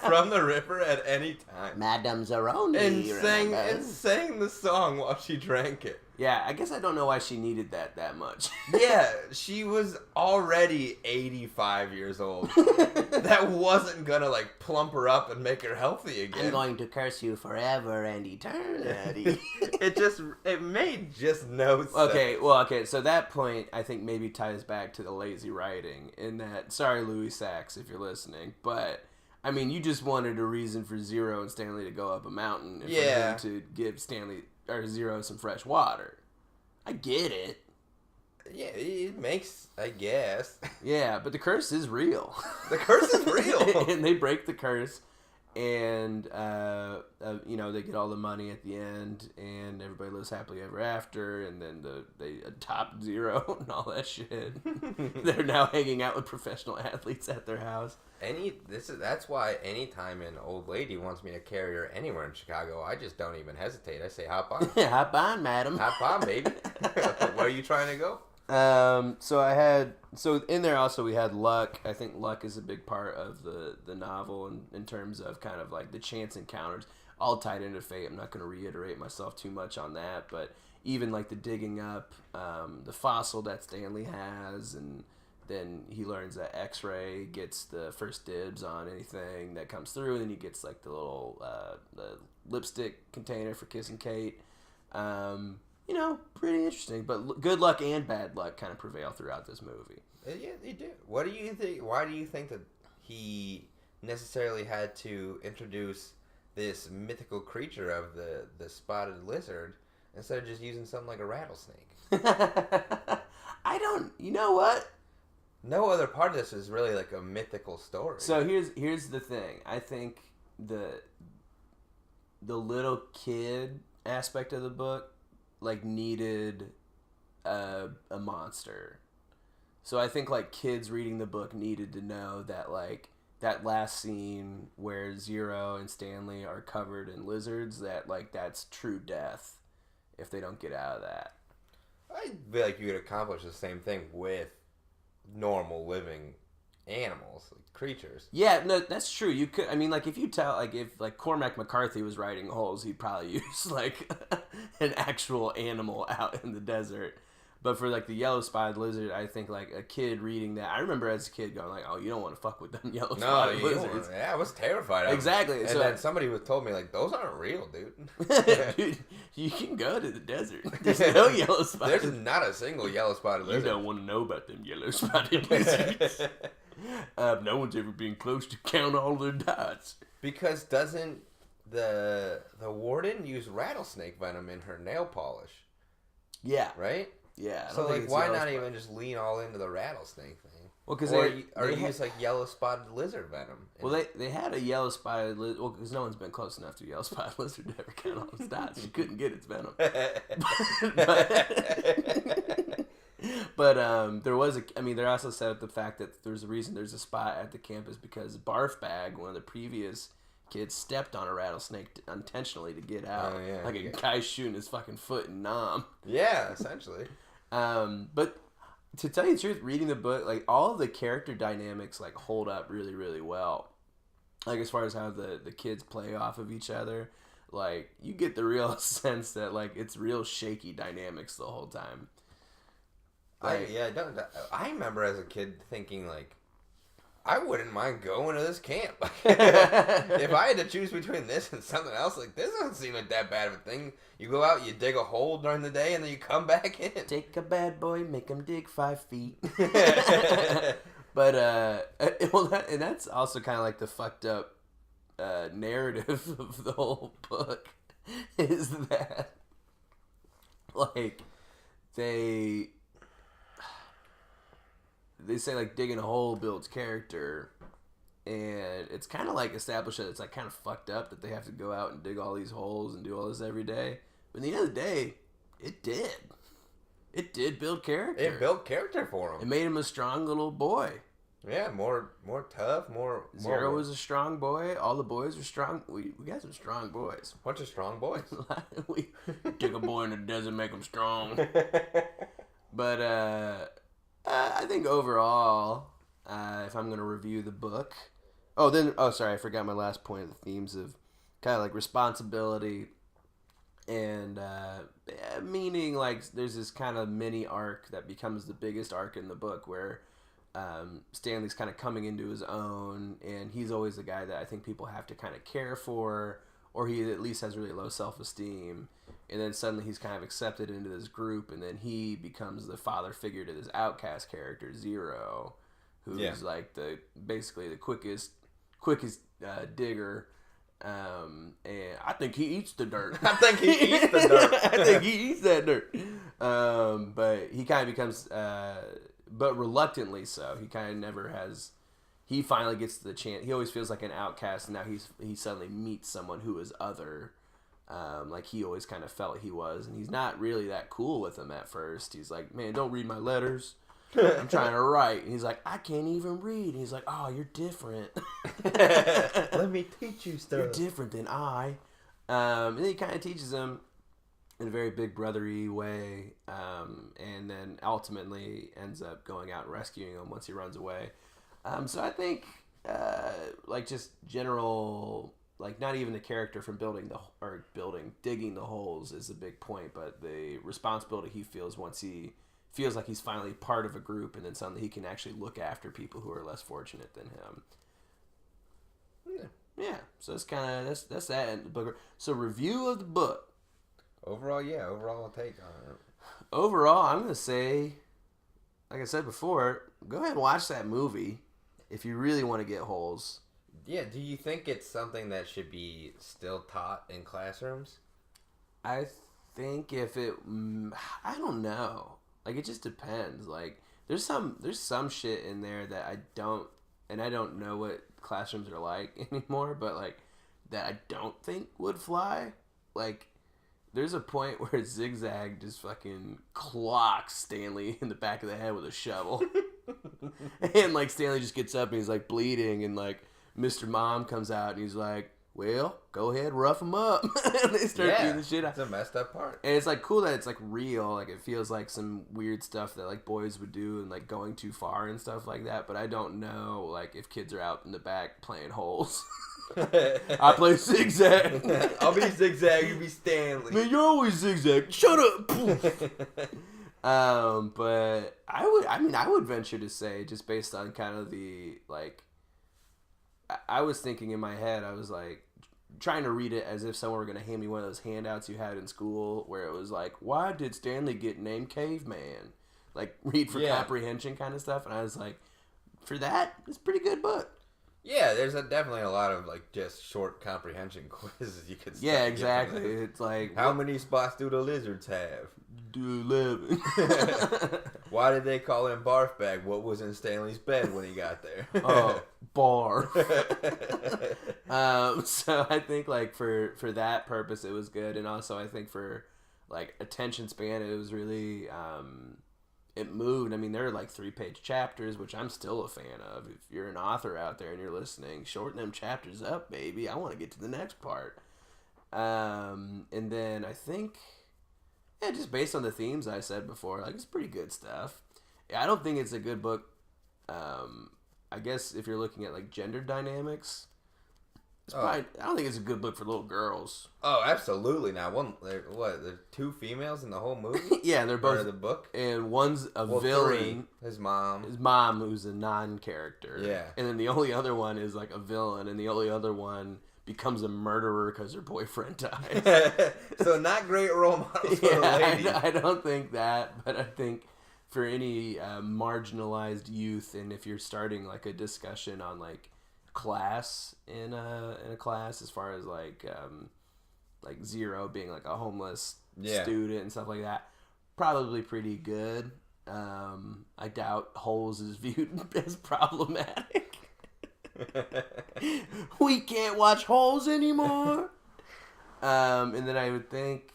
[SPEAKER 2] from the river at any time.
[SPEAKER 1] Madame Zeroni.
[SPEAKER 2] And sang the song while she drank it.
[SPEAKER 1] Yeah, I guess I don't know why she needed that much.
[SPEAKER 2] Yeah, she was already 85 years old. That wasn't gonna, like, plump her up and make her healthy again.
[SPEAKER 1] I'm going to curse you forever and eternity.
[SPEAKER 2] It made just no sense.
[SPEAKER 1] Okay, so that point, I think, maybe ties back to the lazy writing in that, sorry, Louis Sachs, if you're listening, but, I mean, you just wanted a reason for Zero and Stanley to go up a mountain and for him to give Stanley or Zero some fresh water. I get it.
[SPEAKER 2] Yeah, it makes, I guess.
[SPEAKER 1] Yeah, but the curse is real.
[SPEAKER 2] The curse is real.
[SPEAKER 1] And they break the curse, and, they get all the money at the end, and everybody lives happily ever after, and then they adopt Zero and all that shit. They're now hanging out with professional athletes at their house.
[SPEAKER 2] That's why anytime an old lady wants me to carry her anywhere in Chicago, I just don't even hesitate. I say, hop on.
[SPEAKER 1] Hop on, madam.
[SPEAKER 2] Hop on, baby. Where are you trying to go?
[SPEAKER 1] So in there also we had luck. I think luck is a big part of the novel in terms of kind of like the chance encounters, all tied into fate. I'm not going to reiterate myself too much on that, but even like the digging up the fossil that Stanley has, and then he learns that X-Ray gets the first dibs on anything that comes through, and then he gets like the little the lipstick container for kissing Kate. Pretty interesting, but good luck and bad luck kind of prevail throughout this movie.
[SPEAKER 2] Yeah, they do. What do you think? Why do you think that he necessarily had to introduce this mythical creature of the spotted lizard instead of just using something like a rattlesnake?
[SPEAKER 1] I don't. You know what?
[SPEAKER 2] No other part of this is really like a mythical story.
[SPEAKER 1] So here's the thing. I think the little kid aspect of the book like needed a monster. So I think like kids reading the book needed to know that like that last scene where Zero and Stanley are covered in lizards, that like that's true death if they don't get out of that.
[SPEAKER 2] I feel like you could accomplish the same thing with normal living animals, like creatures.
[SPEAKER 1] Yeah, no, that's true. You could, I mean, like if Cormac McCarthy was writing Holes, he'd probably use like an actual animal out in the desert. But for like the yellow spotted lizard, I think like a kid reading that, I remember as a kid going like, "Oh, you don't want to fuck with them yellow spotted lizards."
[SPEAKER 2] Yeah, I was terrified of
[SPEAKER 1] exactly.
[SPEAKER 2] And
[SPEAKER 1] so
[SPEAKER 2] then somebody told me like, "Those aren't real, dude."
[SPEAKER 1] Dude, you can go to the desert. There's no yellow spotted.
[SPEAKER 2] There's not a single yellow spotted lizard.
[SPEAKER 1] You don't want to know about them yellow spotted lizards. No one's ever been close to count all their dots.
[SPEAKER 2] Because doesn't the warden use rattlesnake venom in her nail polish?
[SPEAKER 1] Yeah.
[SPEAKER 2] Right?
[SPEAKER 1] Yeah.
[SPEAKER 2] So like, why not even just lean all into the rattlesnake thing?
[SPEAKER 1] Well, because
[SPEAKER 2] they use like yellow spotted lizard venom.
[SPEAKER 1] Well, they had a yellow spotted lizard. Well, because no one's been close enough to a yellow spotted lizard to ever count all its dots. You couldn't get its venom. But there was they also set up the fact that there's a reason there's a spot at the campus because Barf Bag, one of the previous kids, stepped on a rattlesnake intentionally to get out.
[SPEAKER 2] Oh, yeah,
[SPEAKER 1] like a guy shooting his fucking foot in Nam.
[SPEAKER 2] Yeah, essentially.
[SPEAKER 1] But to tell you the truth, reading the book, like all of the character dynamics like hold up really, really well. Like as far as how the kids play off of each other, like you get the real sense that like it's real shaky dynamics the whole time.
[SPEAKER 2] Like, I remember as a kid thinking like, I wouldn't mind going to this camp. If I had to choose between this and something else, like this doesn't seem like that bad of a thing. You go out, you dig a hole during the day, and then you come back in.
[SPEAKER 1] Take a bad boy, make him dig 5 feet. But and that's also kind of like the fucked up narrative of the whole book, is that like they say like digging a hole builds character, and it's kind of like established that it's like kind of fucked up that they have to go out and dig all these holes and do all this every day. But at the end of the day, it It did build character.
[SPEAKER 2] It built character for him.
[SPEAKER 1] It made him a strong little boy.
[SPEAKER 2] Yeah, more tough,
[SPEAKER 1] Zero was a strong boy. All the boys were strong. We got some strong boys.
[SPEAKER 2] Bunch of strong boys.
[SPEAKER 1] We took a boy in the desert, make him strong. But I think overall, if I'm going to review the book... sorry, I forgot my last point of the themes of kind of like responsibility and meaning, like, there's this kind of mini arc that becomes the biggest arc in the book where Stanley's kind of coming into his own, and he's always the guy that I think people have to kind of care for, or he at least has really low self-esteem, and then suddenly he's kind of accepted into this group, and then he becomes the father figure to this outcast character, Zero, who's like basically the quickest digger, and I think he eats the dirt.
[SPEAKER 2] I think he eats the dirt.
[SPEAKER 1] I think he eats that dirt. But he kind of becomes... but reluctantly so. He kind of never has... He finally gets the chance. He always feels like an outcast, and now he suddenly meets someone who is other. Like he always kind of felt he was, and he's not really that cool with him at first. He's like, man, don't read my letters. I'm trying to write. And he's like, I can't even read. And he's like, oh, you're different.
[SPEAKER 2] Let me teach you stuff.
[SPEAKER 1] You're different than I. And then he kind of teaches him in a very big brotherly way, and then ultimately ends up going out and rescuing him once he runs away. So I think, like, just general, like, not even the character from digging the holes is a big point, but the responsibility he feels once he feels like he's finally part of a group, and then suddenly he can actually look after people who are less fortunate than him. Yeah. So that's kind of that's that in the book. So review of the book.
[SPEAKER 2] Overall take on it.
[SPEAKER 1] Overall, I'm gonna say, like I said before, go ahead and watch that movie if you really want to get holes.
[SPEAKER 2] Yeah. Do you think it's something that should be still taught in classrooms?
[SPEAKER 1] I think I don't know. Like, it just depends. Like, there's some shit in there that I don't know what classrooms are like anymore, but, like, that I don't think would fly. Like, there's a point where Zigzag just fucking clocks Stanley in the back of the head with a shovel. And, like, Stanley just gets up and he's, like, bleeding, and, like, Mr. Mom comes out and he's like, well, go ahead, rough him up. And they start beating the shit out.
[SPEAKER 2] It's a messed up part.
[SPEAKER 1] And it's, like, cool that it's, like, real. Like, it feels like some weird stuff that, like, boys would do and, like, going too far and stuff like that. But I don't know, like, if kids are out in the back playing holes. I play Zigzag.
[SPEAKER 2] I'll be Zigzag, you be Stanley.
[SPEAKER 1] Man, you're always Zigzag. Shut up. But I would venture to say, just based on kind of the, like, I was thinking in my head, I was like trying to read it as if someone were going to hand me one of those handouts you had in school where it was like, why did Stanley get named Caveman? Like, read for comprehension kind of stuff. And I was like, for that, it's a pretty good book.
[SPEAKER 2] Yeah, there's definitely a lot of, like, just short comprehension quizzes you could
[SPEAKER 1] Yeah, exactly. It's like,
[SPEAKER 2] how many spots do the lizards have?
[SPEAKER 1] Do 11.
[SPEAKER 2] Why did they call him Barf Bag? What was in Stanley's bed when he got there?
[SPEAKER 1] Oh, barf. So I think, like, for that purpose, it was good. And also I think for, like, attention span, it was really... it moved. I mean, there are like 3-page chapters, which I'm still a fan of. If you're an author out there and you're listening, shorten them chapters up, baby. I want to get to the next part. And then I think, just based on the themes I said before, like, it's pretty good stuff. I don't think it's a good book. I guess if you're looking at, like, gender dynamics, it's probably, I don't think it's a good book for little girls.
[SPEAKER 2] Oh, absolutely not. There's 2 females in the whole movie?
[SPEAKER 1] Yeah, they're both
[SPEAKER 2] in the book.
[SPEAKER 1] And one's a villain.
[SPEAKER 2] 3. His mom.
[SPEAKER 1] His mom, who's a non-character.
[SPEAKER 2] Yeah.
[SPEAKER 1] And then the only other one is, like, a villain, and the only other one becomes a murderer because her boyfriend dies.
[SPEAKER 2] So not great role models for the lady.
[SPEAKER 1] I don't think that, but I think for any marginalized youth, and if you're starting, like, a discussion on, like, class in a class, as far as like Zero being like a homeless student and stuff like that, probably pretty good. I doubt Holes is viewed as problematic. We can't watch Holes anymore. And then I would think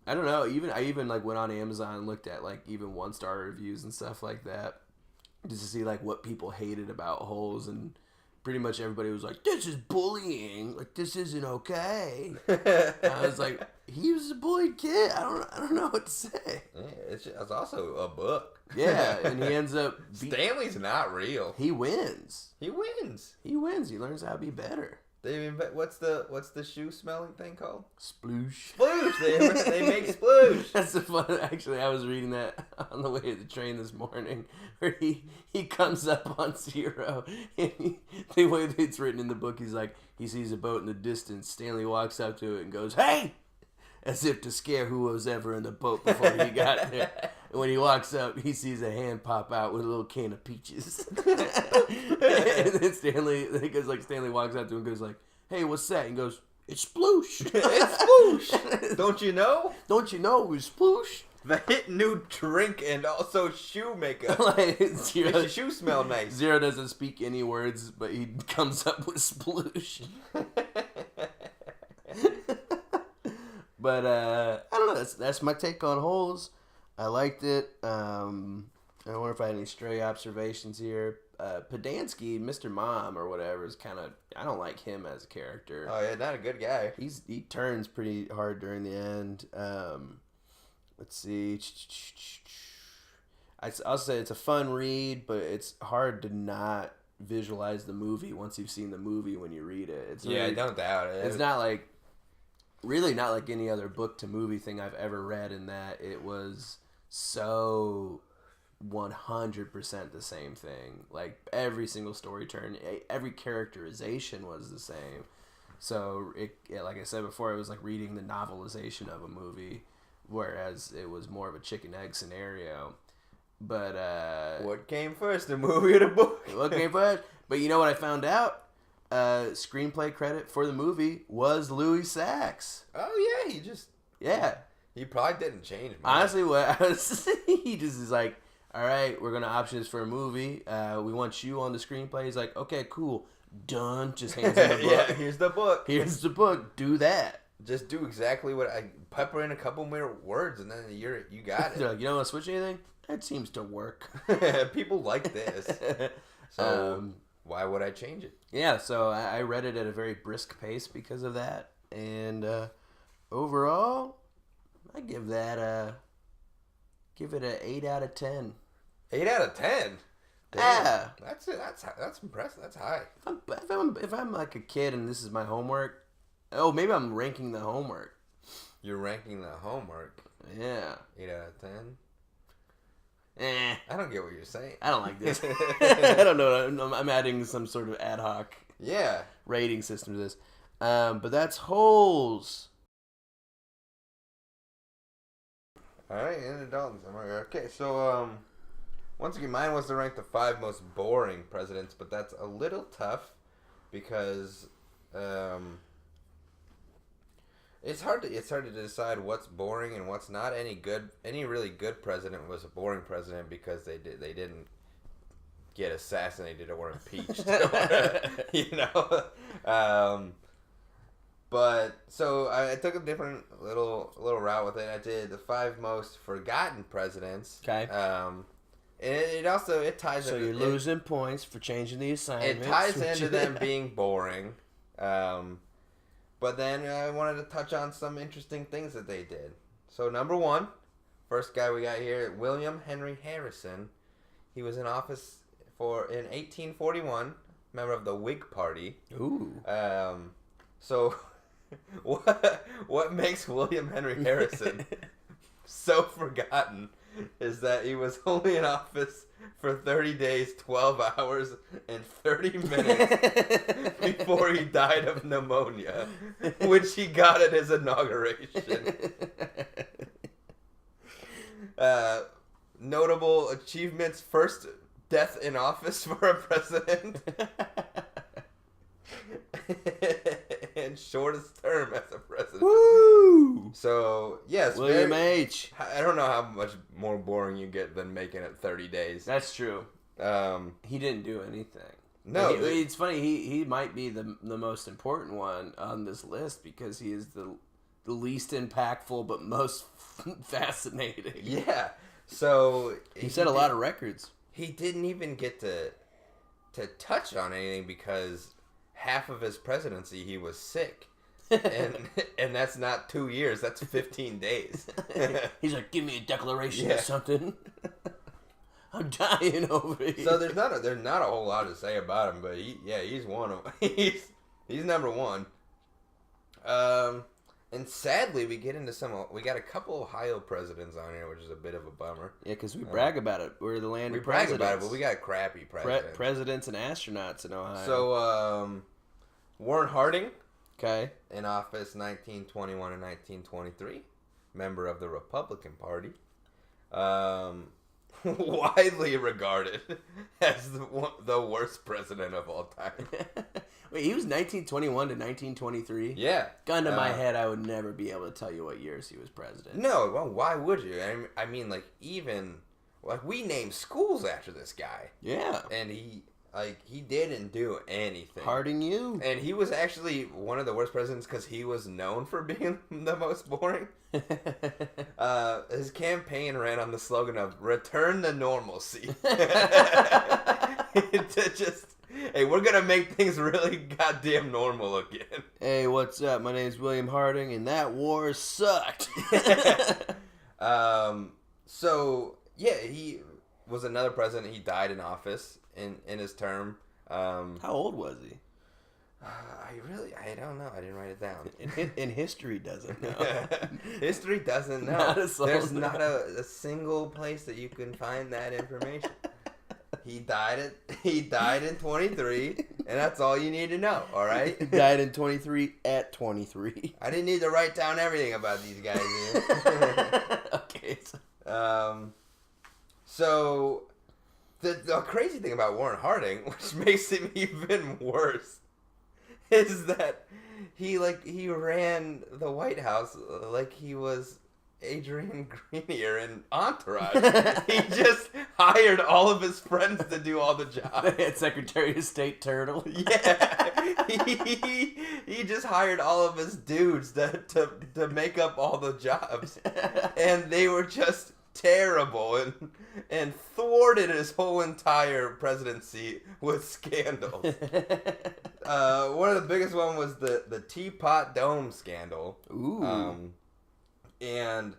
[SPEAKER 1] I don't know. I even like went on Amazon and looked at like even 1-star reviews and stuff like that, just to see like what people hated about Holes, and pretty much everybody was like, "This is bullying. Like this isn't okay." I was like, "He was a bullied kid. I don't know what to say."
[SPEAKER 2] Yeah, it's also a book.
[SPEAKER 1] Yeah, and he ends up.
[SPEAKER 2] Stanley's not real.
[SPEAKER 1] He wins.
[SPEAKER 2] He wins.
[SPEAKER 1] He wins. He learns how to be better.
[SPEAKER 2] What's the shoe smelling thing called?
[SPEAKER 1] Sploosh.
[SPEAKER 2] Sploosh. They make sploosh.
[SPEAKER 1] That's the fun. Actually, I was reading that on the way to the train this morning, where he comes up on Zero, and the way it's written in the book, he's like, he sees a boat in the distance. Stanley walks up to it and goes, "Hey!" as if to scare who was ever in the boat before he got there. And when he walks up, he sees a hand pop out with a little can of peaches. And then Stanley walks up to him and goes like, "Hey, what's that?" And he goes, "It's Sploosh."
[SPEAKER 2] It's Sploosh. Don't you know?
[SPEAKER 1] Don't you know it's Sploosh?
[SPEAKER 2] The hit new drink and also shoe makeup.
[SPEAKER 1] Like,
[SPEAKER 2] Makes your shoe smell nice.
[SPEAKER 1] Zero doesn't speak any words, but he comes up with Sploosh. But I don't know. That's my take on Holes. I liked it. I wonder if I had any stray observations here. Podansky, Mr. Mom or whatever, is kind of, I don't like him as a character.
[SPEAKER 2] Oh yeah, not a good guy.
[SPEAKER 1] He turns pretty hard during the end. Let's see. I'll say it's a fun read, but it's hard to not visualize the movie once you've seen the movie when you read it. It's
[SPEAKER 2] yeah, don't doubt it.
[SPEAKER 1] It's not like, really not like any other book to movie thing I've ever read, in that it was so 100% the same thing. Like every single story turn, every characterization was the same. So like I said before, it was like reading the novelization of a movie, whereas it was more of a chicken egg scenario. But
[SPEAKER 2] what came first, the movie or the book?
[SPEAKER 1] What came first? But you know what I found out? Screenplay credit for the movie was Louis Sachs.
[SPEAKER 2] Oh yeah, he probably didn't change much.
[SPEAKER 1] Honestly, he just is like, "All right, we're gonna option this for a movie. We want you on the screenplay." He's like, "Okay, cool, done." Just hands him the book.
[SPEAKER 2] Yeah, here's the book.
[SPEAKER 1] Here's the book. Do that.
[SPEAKER 2] Just do exactly what I pepper in a couple more words, and then you got it.
[SPEAKER 1] They're like, "You don't want to switch anything? That seems to work."
[SPEAKER 2] People like this, so why would I change it?
[SPEAKER 1] Yeah, so I read it at a very brisk pace because of that, and overall, I give it an 8 out of 10.
[SPEAKER 2] 8 out of 10. Damn.
[SPEAKER 1] Yeah,
[SPEAKER 2] that's impressive. That's high.
[SPEAKER 1] If I'm like a kid and this is my homework, maybe I'm ranking the homework.
[SPEAKER 2] You're ranking the homework.
[SPEAKER 1] Yeah.
[SPEAKER 2] 8 out of 10.
[SPEAKER 1] I
[SPEAKER 2] don't get what you're saying.
[SPEAKER 1] I don't like this. I don't know. I'm adding some sort of ad hoc rating system to this. But that's Holes.
[SPEAKER 2] All right, and the Daltons. Okay, so once again, mine was to rank the 5 most boring presidents, but that's a little tough because it's hard to decide what's boring and what's not. Any really good president was a boring president because they didn't get assassinated or impeached, you know. But so I took a different little route with it. I did the 5 most forgotten presidents.
[SPEAKER 1] Okay.
[SPEAKER 2] And it ties.
[SPEAKER 1] So you're losing points for changing the assignment.
[SPEAKER 2] It ties into them being boring. But then I wanted to touch on some interesting things that they did. So number 1, first guy we got here, William Henry Harrison. He was in office in 1841, member of the Whig Party.
[SPEAKER 1] Ooh.
[SPEAKER 2] So what makes William Henry Harrison so forgotten is that he was only in office for 30 days, 12 hours, and 30 minutes before he died of pneumonia, which he got at his inauguration. Notable achievements: first death in office for a president. And shortest term as a president.
[SPEAKER 1] Woo!
[SPEAKER 2] So, yes.
[SPEAKER 1] William H.
[SPEAKER 2] I don't know how much more boring you get than making it 30 days.
[SPEAKER 1] That's true. He didn't do anything.
[SPEAKER 2] No.
[SPEAKER 1] It's funny. He might be the most important one on this list because he is the the least impactful but most fascinating.
[SPEAKER 2] Yeah. So
[SPEAKER 1] he set a lot of records.
[SPEAKER 2] He didn't even get to touch on anything because half of his presidency he was sick. and that's not 2 years, that's 15 days.
[SPEAKER 1] He's like, give me a declaration or something. I'm dying over here.
[SPEAKER 2] So there's not a whole lot to say about him, but he's one of he's number one. And sadly, we got a couple Ohio presidents on here, which is a bit of a bummer.
[SPEAKER 1] Yeah, because we brag about it. We're the land of presidents.
[SPEAKER 2] We brag about it, but we got crappy presidents.
[SPEAKER 1] Presidents and astronauts in Ohio.
[SPEAKER 2] So, Warren Harding.
[SPEAKER 1] Okay.
[SPEAKER 2] In office 1921 and 1923. Member of the Republican Party. Widely regarded as the worst president of all time.
[SPEAKER 1] Wait, he was 1921 to 1923?
[SPEAKER 2] Yeah.
[SPEAKER 1] Gun to my head, I would never be able to tell you what years he was president.
[SPEAKER 2] No, well, why would you? I mean, like, even... Like, we named schools after this guy.
[SPEAKER 1] Yeah.
[SPEAKER 2] And he didn't do anything.
[SPEAKER 1] Harding you.
[SPEAKER 2] And he was actually one of the worst presidents because he was known for being the most boring. His campaign ran on the slogan of "Return to normalcy." To just, hey, we're gonna make things really goddamn normal again.
[SPEAKER 1] Hey, what's up? My name's William Harding, and that war sucked.
[SPEAKER 2] So yeah, he was another president. He died in office in his term.
[SPEAKER 1] How old was he?
[SPEAKER 2] I don't know. I didn't write it down.
[SPEAKER 1] And history doesn't know.
[SPEAKER 2] History doesn't know. There's not a single place that you can find that information. He died in 23, and that's all you need to know, all right?
[SPEAKER 1] He died in 23 at 23.
[SPEAKER 2] I didn't need to write down everything about these guys here.
[SPEAKER 1] Okay.
[SPEAKER 2] So the crazy thing about Warren Harding, which makes him even worse, is that he ran the White House like he was Adrian Grenier in Entourage. He just hired all of his friends to do all the jobs.
[SPEAKER 1] Secretary of State Turtle.
[SPEAKER 2] Yeah. He just hired all of his dudes to make up all the jobs. And they were just terrible and thwarted his whole entire presidency with scandals. One of the biggest one was the Teapot Dome scandal.
[SPEAKER 1] Ooh.
[SPEAKER 2] And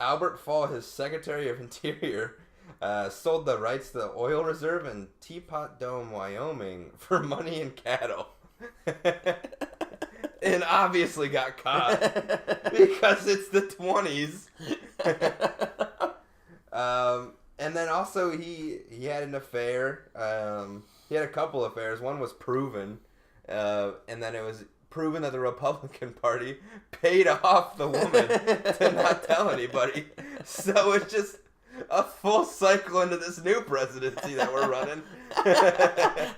[SPEAKER 2] Albert Fall, his Secretary of Interior, sold the rights to the oil reserve in Teapot Dome, Wyoming, for money and cattle. And obviously got caught because it's the 20s. And then also he had an affair. He had a couple affairs. One was proven, and then it was proven that the Republican Party paid off the woman to not tell anybody. So it's just a full cycle into this new presidency that we're running.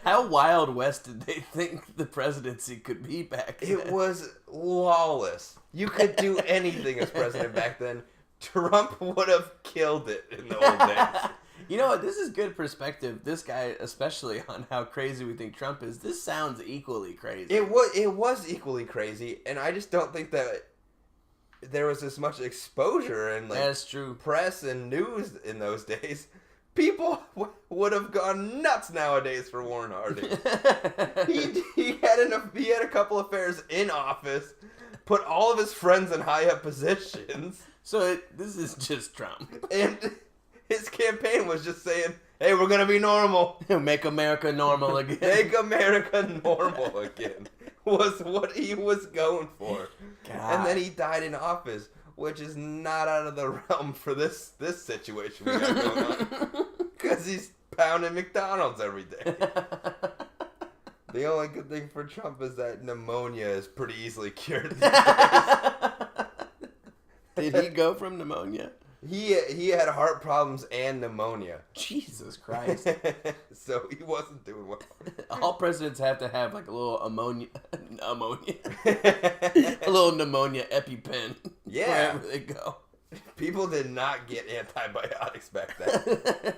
[SPEAKER 1] How Wild West did they think the presidency could be back then?
[SPEAKER 2] It was lawless. You could do anything as president back then. Trump would have killed it in the old days.
[SPEAKER 1] You know what? This is good perspective. This guy, especially on how crazy we think Trump is. This sounds equally crazy.
[SPEAKER 2] It was equally crazy, and I just don't think that there was as much exposure and
[SPEAKER 1] That's true.
[SPEAKER 2] Press and news in those days. People would have gone nuts nowadays for Warren Harding. he had a couple affairs in office, put all of his friends in high up positions.
[SPEAKER 1] So this is just Trump.
[SPEAKER 2] And his campaign was just saying, hey, we're going to be normal.
[SPEAKER 1] Make America normal again.
[SPEAKER 2] Make America normal again was what he was going for.
[SPEAKER 1] God.
[SPEAKER 2] And then he died in office, which is not out of the realm for this situation we got going on. Because he's pounding McDonald's every day. The only good thing for Trump is that pneumonia is pretty easily cured these days.
[SPEAKER 1] Did he go from pneumonia?
[SPEAKER 2] He had heart problems and pneumonia.
[SPEAKER 1] Jesus Christ.
[SPEAKER 2] So he wasn't doing well.
[SPEAKER 1] All presidents have to have like a little ammonia. A little pneumonia EpiPen.
[SPEAKER 2] Yeah.
[SPEAKER 1] Wherever they go.
[SPEAKER 2] People did not get antibiotics back then.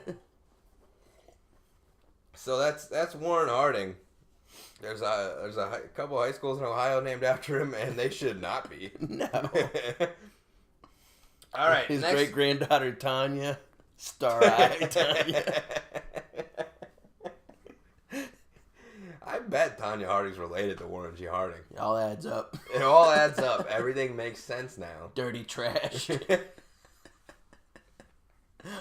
[SPEAKER 2] So that's Warren Harding. There's a couple high schools in Ohio named after him, and they should not be.
[SPEAKER 1] No.
[SPEAKER 2] All right.
[SPEAKER 1] His great granddaughter Tanya, Star-eyed Tanya.
[SPEAKER 2] I bet Tanya Harding's related to Warren G. Harding.
[SPEAKER 1] It all adds up.
[SPEAKER 2] It all adds up. Everything makes sense now.
[SPEAKER 1] Dirty trash.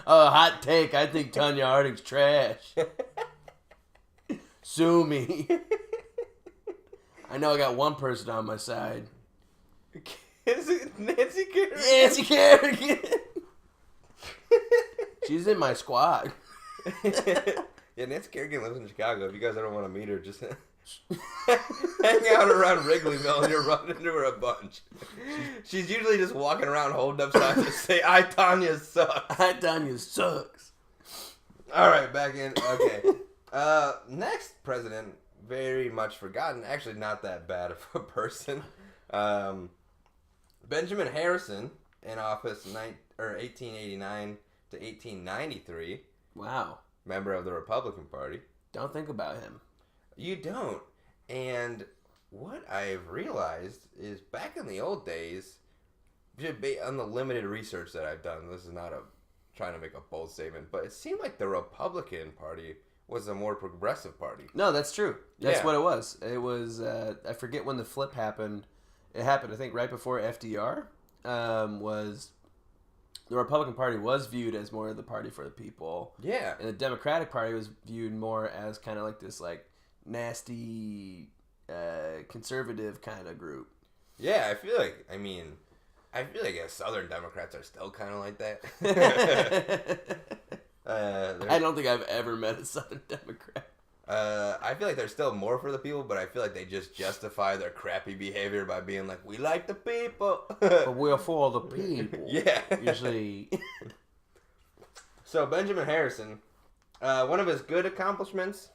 [SPEAKER 1] Oh, hot take. I think Tanya Harding's trash. Sue me. I know I got one person on my side.
[SPEAKER 2] Is it Nancy Kerrigan?
[SPEAKER 1] Nancy Kerrigan. She's in my squad.
[SPEAKER 2] Yeah, Nancy Kerrigan lives in Chicago. If you guys ever want to meet her, just hang out around Wrigleyville and you'll run into her a bunch. She's usually just walking around holding up signs that say, I, Tanya, sucks.
[SPEAKER 1] I, Tanya, sucks.
[SPEAKER 2] All right, back in. Okay. Next president, very much forgotten. Actually, not that bad of a person. Benjamin Harrison, in office 1889 to 1893.
[SPEAKER 1] Wow.
[SPEAKER 2] Member of the Republican Party.
[SPEAKER 1] Don't think about him.
[SPEAKER 2] You don't. And what I've realized is back in the old days, on the limited research that I've done, this is not trying to make a bold statement, but it seemed like the Republican Party was a more progressive party.
[SPEAKER 1] No, that's true. That's
[SPEAKER 2] Yeah.
[SPEAKER 1] what it was. It was, I forget when the flip happened. It happened, I think, right before FDR. The Republican Party was viewed as more of the party for the people.
[SPEAKER 2] Yeah.
[SPEAKER 1] And the Democratic Party was viewed more as kind of like this, like, nasty, conservative kind of group.
[SPEAKER 2] Yeah, I feel like Southern Democrats are still kind of like that.
[SPEAKER 1] I don't think I've ever met a Southern Democrat.
[SPEAKER 2] I feel like they're still more for the people, but I feel like they just justify their crappy behavior by being like, we like the people.
[SPEAKER 1] But we're for the people.
[SPEAKER 2] Yeah.
[SPEAKER 1] Usually.
[SPEAKER 2] So Benjamin Harrison, one of his good accomplishments,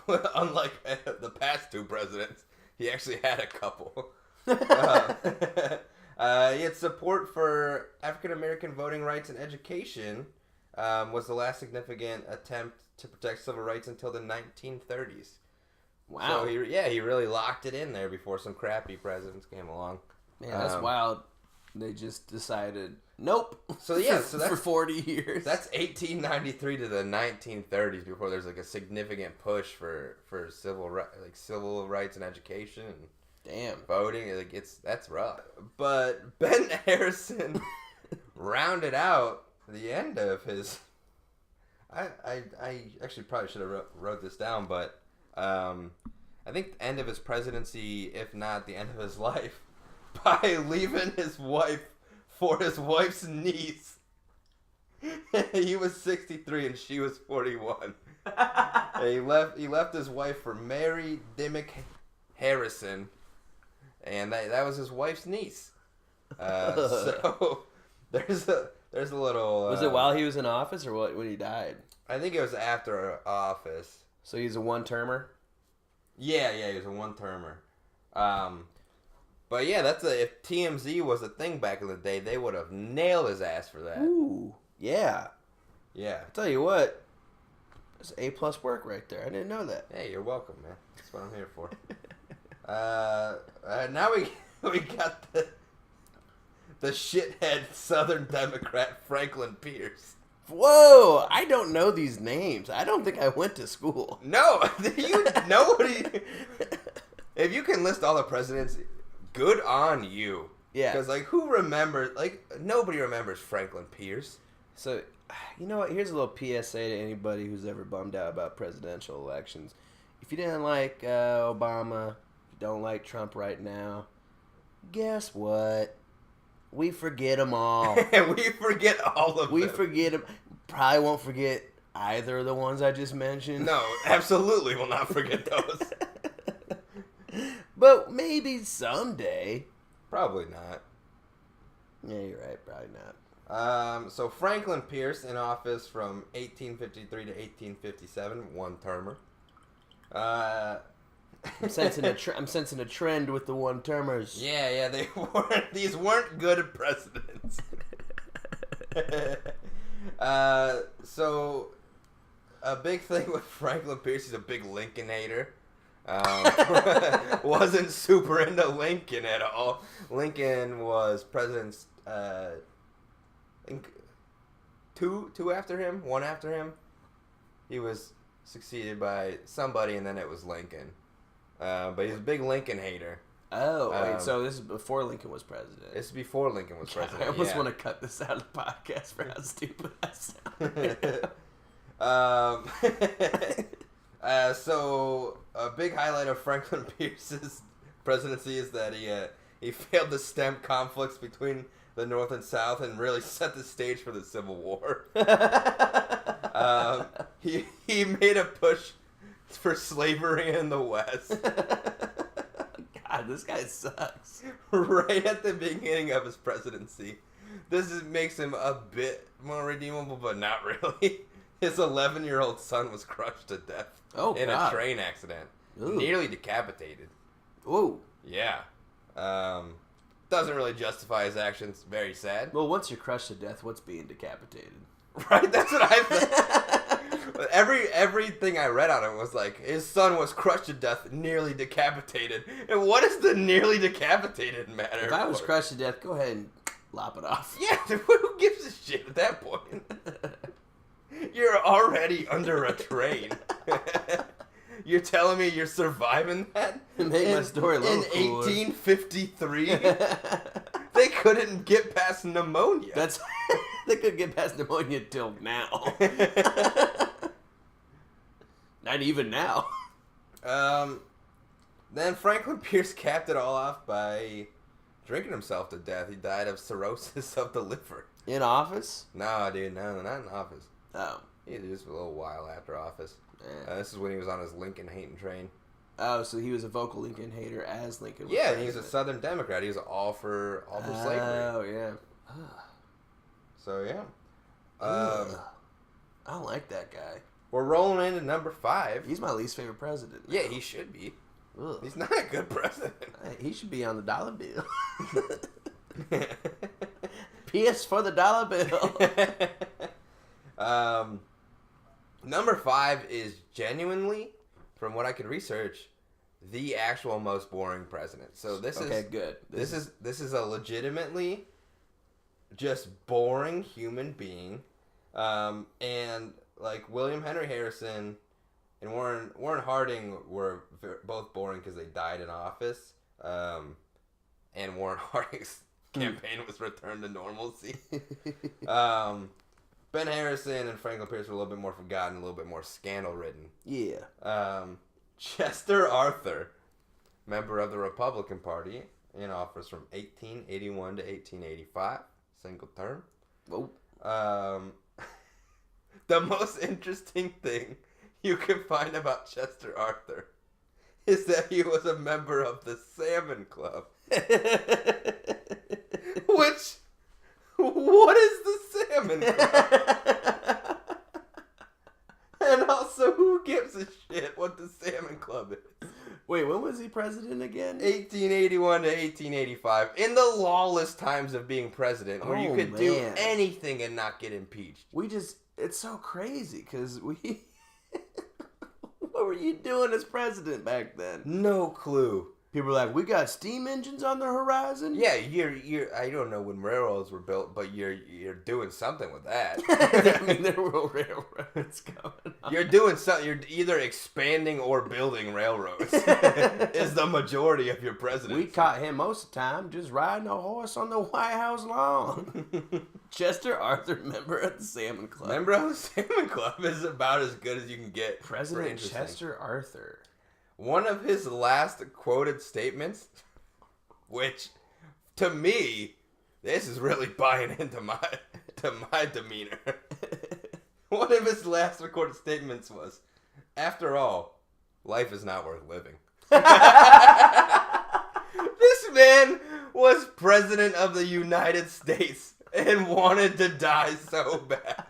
[SPEAKER 2] unlike the past two presidents, he actually had a couple. He had support for African American voting rights and education. Was the last significant attempt to protect civil rights until the 1930s.
[SPEAKER 1] Wow.
[SPEAKER 2] So he really locked it in there before some crappy presidents came along.
[SPEAKER 1] Man, that's wild. They just decided, nope.
[SPEAKER 2] So yeah, so that's
[SPEAKER 1] for 40 years.
[SPEAKER 2] That's 1893 to the 1930s before there's like a significant push for civil rights and education and
[SPEAKER 1] damn
[SPEAKER 2] voting. That's rough. But Ben Harrison rounded out the end of his. I actually probably should have wrote this down, but I think the end of his presidency, if not the end of his life, by leaving his wife for his wife's niece. He was 63 and she was 41. He left his wife for Mary Dimmick Harrison, and that was his wife's niece. So there's a little.
[SPEAKER 1] Was it while he was in office or when he died?
[SPEAKER 2] I think it was after office.
[SPEAKER 1] So he's a one-termer?
[SPEAKER 2] Yeah, he was a one-termer. But yeah, if TMZ was a thing back in the day, they would have nailed his ass for that.
[SPEAKER 1] Ooh, yeah.
[SPEAKER 2] Yeah.
[SPEAKER 1] I'll tell you what, it's A+ work right there. I didn't know that.
[SPEAKER 2] Hey, you're welcome, man. That's what I'm here for. Now we got the shithead Southern Democrat Franklin Pierce.
[SPEAKER 1] Whoa! I don't know these names. I don't think I went to school.
[SPEAKER 2] No, nobody. If you can list all the presidents, good on you.
[SPEAKER 1] Yeah.
[SPEAKER 2] Because who remembers? Nobody remembers Franklin Pierce.
[SPEAKER 1] So, you know what? Here's a little PSA to anybody who's ever bummed out about presidential elections. If you didn't like Obama, you don't like Trump right now, guess what? We forget them all.
[SPEAKER 2] We forget all of them.
[SPEAKER 1] We forget them. Probably won't forget either of the ones I just mentioned.
[SPEAKER 2] No, absolutely will not forget those.
[SPEAKER 1] But maybe someday.
[SPEAKER 2] Probably not.
[SPEAKER 1] Yeah, you're right. Probably not.
[SPEAKER 2] So Franklin Pierce in office from 1853 to 1857, one-termer.
[SPEAKER 1] I'm sensing a trend with the one-termers.
[SPEAKER 2] Yeah, these weren't good presidents. So a big thing with Franklin Pierce, he's a big Lincoln hater. Wasn't super into Lincoln at all. Lincoln was president's, I think, two after him, one after him. He was succeeded by somebody, and then it was Lincoln. But he's a big Lincoln hater.
[SPEAKER 1] Oh, wait, so this is before Lincoln was president.
[SPEAKER 2] This is before Lincoln was president.
[SPEAKER 1] I almost want to cut this out of the podcast for how stupid I sound.
[SPEAKER 2] So a big highlight of Franklin Pierce's presidency is that he failed to stem conflicts between the North and South and really set the stage for the Civil War. He made a push for slavery in the West.
[SPEAKER 1] God, this guy sucks.
[SPEAKER 2] Right at the beginning of his presidency. Makes him a bit more redeemable, but not really. His 11-year-old son was crushed to death in a train accident. Ooh. Nearly decapitated.
[SPEAKER 1] Ooh.
[SPEAKER 2] Yeah. Doesn't really justify his actions. Very sad.
[SPEAKER 1] Well, once you're crushed to death, what's being decapitated?
[SPEAKER 2] Right? That's what I thought. Everything I read on it was like, his son was crushed to death, nearly decapitated. And what does the nearly decapitated matter?
[SPEAKER 1] If I was crushed to death, go ahead and lop it off.
[SPEAKER 2] Yeah, who gives a shit at that point? You're already under a train. You're telling me you're surviving that?
[SPEAKER 1] Make my story a little
[SPEAKER 2] in 1853? They couldn't get past pneumonia.
[SPEAKER 1] They couldn't get past pneumonia till now. Not even now.
[SPEAKER 2] Then Franklin Pierce capped it all off by drinking himself to death. He died of cirrhosis of the liver.
[SPEAKER 1] In office?
[SPEAKER 2] No, dude, no, not in office.
[SPEAKER 1] Oh.
[SPEAKER 2] He was just a little while after office. This is when he was on his Lincoln hating train.
[SPEAKER 1] Oh, so he was a vocal Lincoln hater as Lincoln was
[SPEAKER 2] president. He was a Southern Democrat. He was all for slavery.
[SPEAKER 1] Oh, yeah.
[SPEAKER 2] So, yeah.
[SPEAKER 1] I don't like that guy.
[SPEAKER 2] We're rolling into number 5.
[SPEAKER 1] He's my least favorite president now.
[SPEAKER 2] Yeah, he should be.
[SPEAKER 1] Ugh.
[SPEAKER 2] He's not a good president.
[SPEAKER 1] He should be on the dollar bill. P.S. for the dollar bill.
[SPEAKER 2] Number 5 is genuinely, from what I could research, the actual most boring president. So this is
[SPEAKER 1] good.
[SPEAKER 2] This is a legitimately just boring human being, and like William Henry Harrison and Warren Harding were both boring because they died in office, and Warren Harding's campaign was returned to normalcy. Ben Harrison and Franklin Pierce were a little bit more forgotten, a little bit more scandal-ridden.
[SPEAKER 1] Yeah.
[SPEAKER 2] Chester Arthur, member of the Republican Party, in office from 1881 to 1885, single term.
[SPEAKER 1] Whoa.
[SPEAKER 2] The most interesting thing you can find about Chester Arthur is that he was a member of the Salmon Club. Which, what is the Salmon Club? And also, who gives a shit what the Salmon Club is?
[SPEAKER 1] Wait, when was he president again?
[SPEAKER 2] 1881 to 1885. In the lawless times of being president, where you could do anything and not get impeached.
[SPEAKER 1] It's so crazy, because what were you doing as president back then?
[SPEAKER 2] No clue.
[SPEAKER 1] People were like, we got steam engines on the horizon?
[SPEAKER 2] Yeah, you're I don't know when railroads were built, but you're doing something with that.
[SPEAKER 1] I mean, there were railroads going on.
[SPEAKER 2] You're doing something. You're either expanding or building railroads. Is the majority of your presidency.
[SPEAKER 1] We caught him most of the time just riding a horse on the White House lawn. Chester Arthur, member of the Salmon Club.
[SPEAKER 2] Member of the Salmon Club is about as good as you can get.
[SPEAKER 1] President Chester Arthur.
[SPEAKER 2] One of his last quoted statements, which, to me, this is really buying into my demeanor. One of his last recorded statements was, "After all, life is not worth living." This man was president of the United States and wanted to die so bad.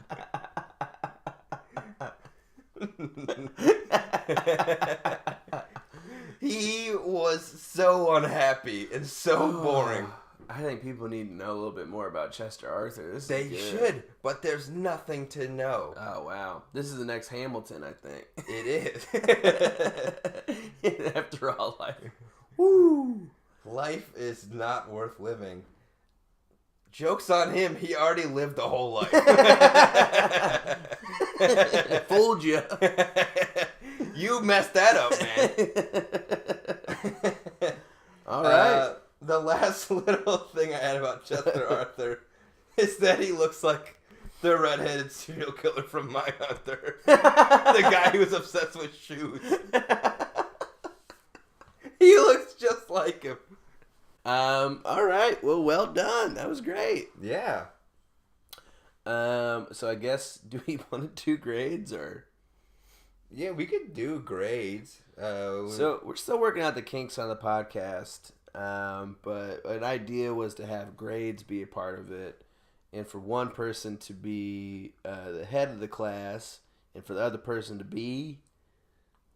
[SPEAKER 2] He was so unhappy and so boring.
[SPEAKER 1] I think people need to know a little bit more about Chester Arthur.
[SPEAKER 2] They should, but there's nothing to know.
[SPEAKER 1] Oh, wow. This is the next Hamilton, I think.
[SPEAKER 2] It
[SPEAKER 1] is. After all, woo!
[SPEAKER 2] Life is not worth living. Joke's on him. He already lived a whole life.
[SPEAKER 1] Fooled you.
[SPEAKER 2] You messed that up, man.
[SPEAKER 1] All right.
[SPEAKER 2] The last little thing I had about Chester Arthur is that he looks like the redheaded serial killer from Mindhunter. The guy who was obsessed with shoes. He looks just like him.
[SPEAKER 1] All right. Well done. That was great.
[SPEAKER 2] Yeah.
[SPEAKER 1] So I guess, do we want to do grades or?
[SPEAKER 2] Yeah, we could do grades.
[SPEAKER 1] So we're still working out the kinks on the podcast. But an idea was to have grades be a part of it, and for one person to be the head of the class, and for the other person to be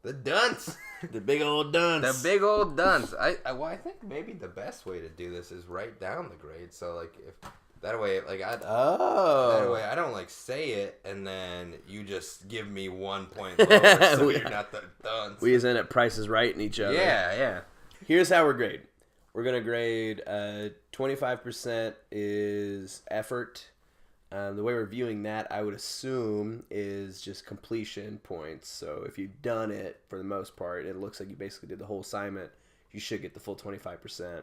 [SPEAKER 2] the dunce.
[SPEAKER 1] The big old dunce.
[SPEAKER 2] The big old dunce. I think maybe the best way to do this is write down the grades. So like if that way I don't like say it and then you just give me 1 point lower so you're not the dunce.
[SPEAKER 1] We just end up prices right in each other.
[SPEAKER 2] Yeah.
[SPEAKER 1] Here's how we're grading. We're going to grade 25% is effort. The way we're viewing that, I would assume, is just completion points. So if you've done it, for the most part, it looks like you basically did the whole assignment, you should get the full 25%.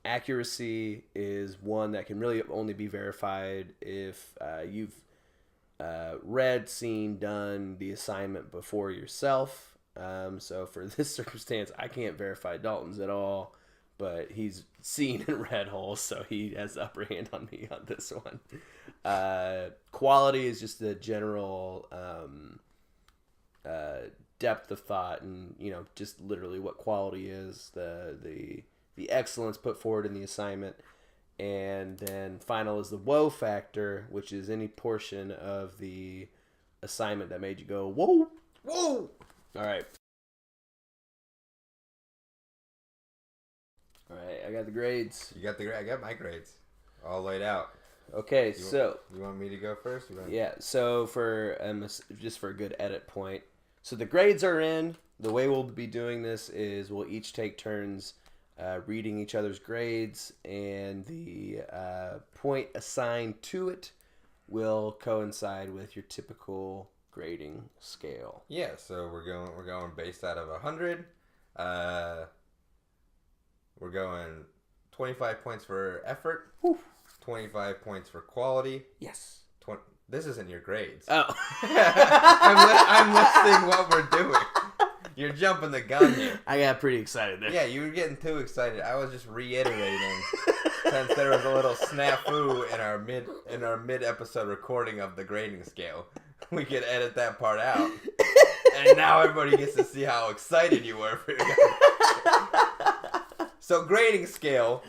[SPEAKER 1] Accuracy is one that can really only be verified if you've read, seen, done the assignment before yourself. So for this circumstance, I can't verify Dalton's at all, but he's seen and read Holes, so he has the upper hand on me on this one. Quality is just the general depth of thought, and just literally what quality is, the excellence put forward in the assignment. And then final is the whoa factor, which is any portion of the assignment that made you go whoa. All right, I got the grades.
[SPEAKER 2] You got the grade. I got my grades all laid out.
[SPEAKER 1] Okay,
[SPEAKER 2] you want me to go first?
[SPEAKER 1] Yeah. So for just for a good edit point, so the grades are in. The way we'll be doing this is we'll each take turns reading each other's grades, and the point assigned to it will coincide with your typical grading scale.
[SPEAKER 2] Yeah. So we're going based out of 100. We're going 25 points for effort. Whew. 25 points for quality.
[SPEAKER 1] Yes.
[SPEAKER 2] This isn't your grades.
[SPEAKER 1] Oh.
[SPEAKER 2] I'm listing what we're doing. You're jumping the gun here.
[SPEAKER 1] I got pretty excited there.
[SPEAKER 2] Yeah, you were getting too excited. I was just reiterating since there was a little snafu in our mid episode recording of the grading scale. We could edit that part out. And now everybody gets to see how excited you were for your So grading scale,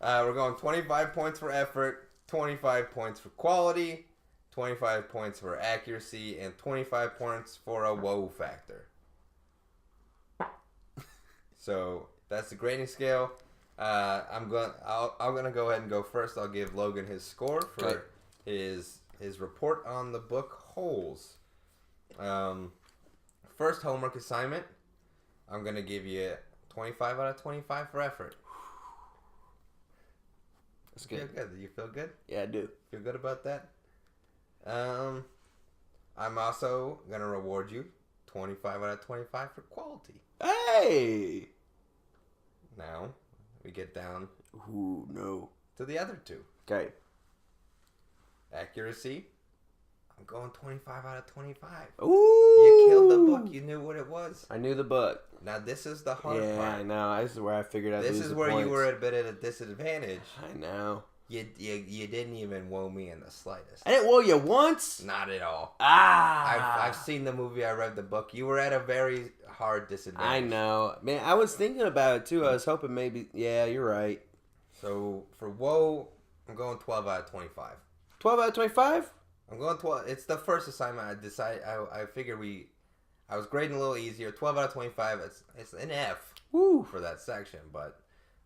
[SPEAKER 2] we're going 25 points for effort, 25 points for quality, 25 points for accuracy, and 25 points for a whoa factor. So that's the grading scale. I'm gonna go ahead and go first. I'll give Logan his score for his report on the book Holes. First homework assignment, I'm gonna give you 25 out of 25 for effort.
[SPEAKER 1] That's good.
[SPEAKER 2] Feel good. You feel good?
[SPEAKER 1] Yeah, I do.
[SPEAKER 2] Feel good about that? I'm also gonna reward you 25 out of 25 for quality.
[SPEAKER 1] Hey!
[SPEAKER 2] Now we get down to the other two.
[SPEAKER 1] Okay.
[SPEAKER 2] Accuracy, I'm going 25 out of 25.
[SPEAKER 1] Ooh!
[SPEAKER 2] You killed the book. You knew what it was.
[SPEAKER 1] I knew the book.
[SPEAKER 2] Now this is the hard part.
[SPEAKER 1] Yeah, I know. This is where I figured out.
[SPEAKER 2] This is where you were a bit at a disadvantage.
[SPEAKER 1] I know.
[SPEAKER 2] You didn't even woe me in the slightest.
[SPEAKER 1] I didn't woe you once.
[SPEAKER 2] Not at all.
[SPEAKER 1] I've
[SPEAKER 2] seen the movie. I read the book. You were at a very hard disadvantage.
[SPEAKER 1] I know, man. I was thinking about it too. I was hoping maybe. Yeah, you're right.
[SPEAKER 2] So for woe, I'm going 12 out of 25.
[SPEAKER 1] 12 out of 25.
[SPEAKER 2] I'm going 12. It's the first assignment. I figured I was grading a little easier. 12 out of 25. It's an F.
[SPEAKER 1] Woo.
[SPEAKER 2] For that section, but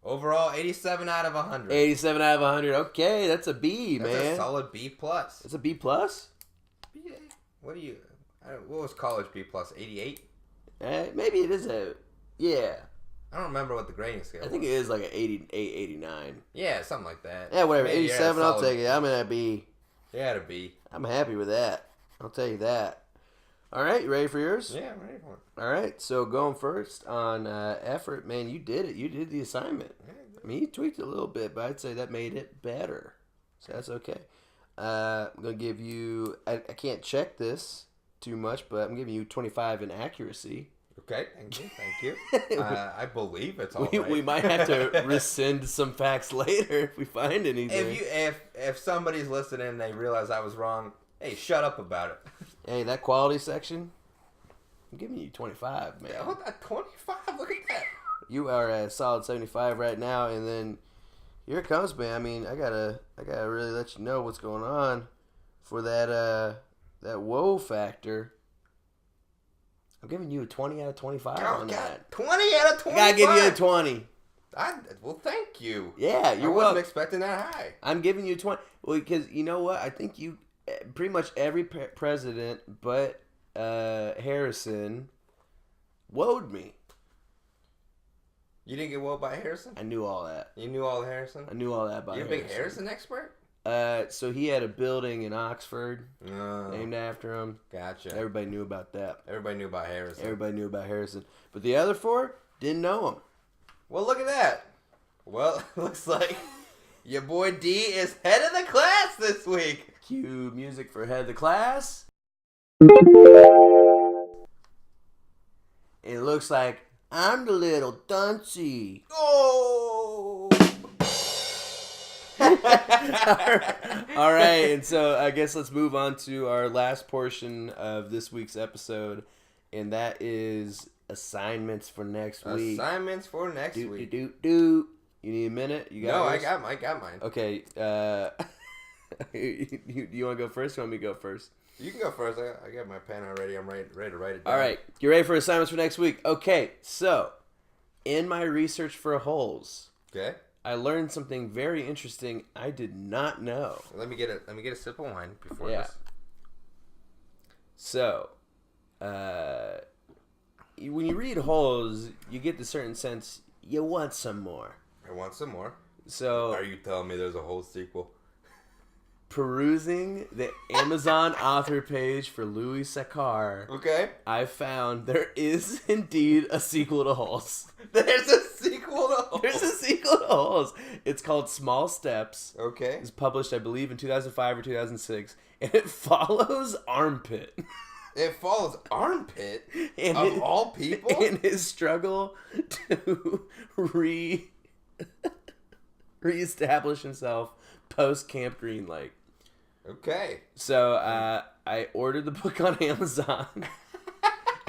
[SPEAKER 2] Overall, 87 out of 100.
[SPEAKER 1] 87 out of 100. Okay, that's a B,
[SPEAKER 2] That's
[SPEAKER 1] man.
[SPEAKER 2] a solid B plus.
[SPEAKER 1] That's a B plus?
[SPEAKER 2] Yeah. What was college B plus? 88?
[SPEAKER 1] Maybe it is a, yeah.
[SPEAKER 2] I don't remember what the grading scale was.
[SPEAKER 1] I think it is like an 88, 89.
[SPEAKER 2] Yeah, something like that.
[SPEAKER 1] Yeah, whatever.
[SPEAKER 2] Maybe
[SPEAKER 1] 87, I'll take it. I'm in a B.
[SPEAKER 2] Yeah, a B.
[SPEAKER 1] I'm happy with that. I'll tell you that. All right, you ready for yours?
[SPEAKER 2] Yeah, I'm ready for it.
[SPEAKER 1] All right, so going first on effort, man, you did it. You did the assignment.
[SPEAKER 2] Yeah,
[SPEAKER 1] I mean, you tweaked it a little bit, but I'd say that made it better. So that's okay. I'm going to give you, I can't check this too much, but I'm giving you 25 in accuracy.
[SPEAKER 2] Okay, thank you. I believe it's all right.
[SPEAKER 1] We might have to rescind some facts later if we find anything.
[SPEAKER 2] If somebody's listening and they realize I was wrong, hey, shut up about it.
[SPEAKER 1] Hey, that quality section, I'm giving you 25, man.
[SPEAKER 2] Yeah, what that 25? Look at that.
[SPEAKER 1] You are at a solid 75 right now, and then here it comes, man. I mean, I gotta really let you know what's going on for that whoa factor. I'm giving you a 20 out of 25 on that.
[SPEAKER 2] 20 out of 25.
[SPEAKER 1] I gotta give you a 20.
[SPEAKER 2] Well, thank you.
[SPEAKER 1] Yeah, you're welcome.
[SPEAKER 2] I wasn't expecting that high.
[SPEAKER 1] I'm giving you a 20. Well, because you know what? I think you, pretty much every president but Harrison woed me.
[SPEAKER 2] You didn't get woke by Harrison?
[SPEAKER 1] I knew all that.
[SPEAKER 2] You knew all of Harrison?
[SPEAKER 1] I knew all that about Harrison.
[SPEAKER 2] You're a big Harrison expert?
[SPEAKER 1] So he had a building in Oxford
[SPEAKER 2] Oh,
[SPEAKER 1] named after him.
[SPEAKER 2] gotcha.
[SPEAKER 1] Everybody knew about that.
[SPEAKER 2] Everybody knew about Harrison.
[SPEAKER 1] Everybody knew about Harrison. But the other four didn't know him.
[SPEAKER 2] Well, look at that. Well, looks like your boy D is head of the class this week.
[SPEAKER 1] Cue music for head of the class. It looks like I'm the little dunce.
[SPEAKER 2] Oh!
[SPEAKER 1] All right, and so I guess let's move on to our last portion of this week's episode, and that is assignments for next week.
[SPEAKER 2] Assignments for next week.
[SPEAKER 1] You need a minute? You got
[SPEAKER 2] No,
[SPEAKER 1] yours?
[SPEAKER 2] I got mine.
[SPEAKER 1] Okay. You want to go first? Or you want me to go first?
[SPEAKER 2] You can go first. I got my pen already. I'm ready to write it down.
[SPEAKER 1] All right. You ready for assignments for next week? Okay. So, in my research for Holes,
[SPEAKER 2] Okay.
[SPEAKER 1] I learned something very interesting I did not know.
[SPEAKER 2] Let me get a sip of wine before
[SPEAKER 1] Yeah.
[SPEAKER 2] this.
[SPEAKER 1] So, when you read Holes, you get the certain sense you want some more.
[SPEAKER 2] I want some more.
[SPEAKER 1] So,
[SPEAKER 2] Are you telling me there's a whole sequel?
[SPEAKER 1] perusing the Amazon author page for Louis Sakar,
[SPEAKER 2] Okay.
[SPEAKER 1] I found there is indeed a sequel to Holes.
[SPEAKER 2] There's a sequel to Holes.
[SPEAKER 1] There's a sequel to Holes. It's called Small Steps.
[SPEAKER 2] Okay.
[SPEAKER 1] It's published, I believe, in 2005 or 2006, and it follows Armpit.
[SPEAKER 2] It follows Armpit
[SPEAKER 1] And
[SPEAKER 2] of all people.
[SPEAKER 1] in his struggle to reestablish himself post Camp Green Lake.
[SPEAKER 2] Okay.
[SPEAKER 1] So I ordered the book on Amazon,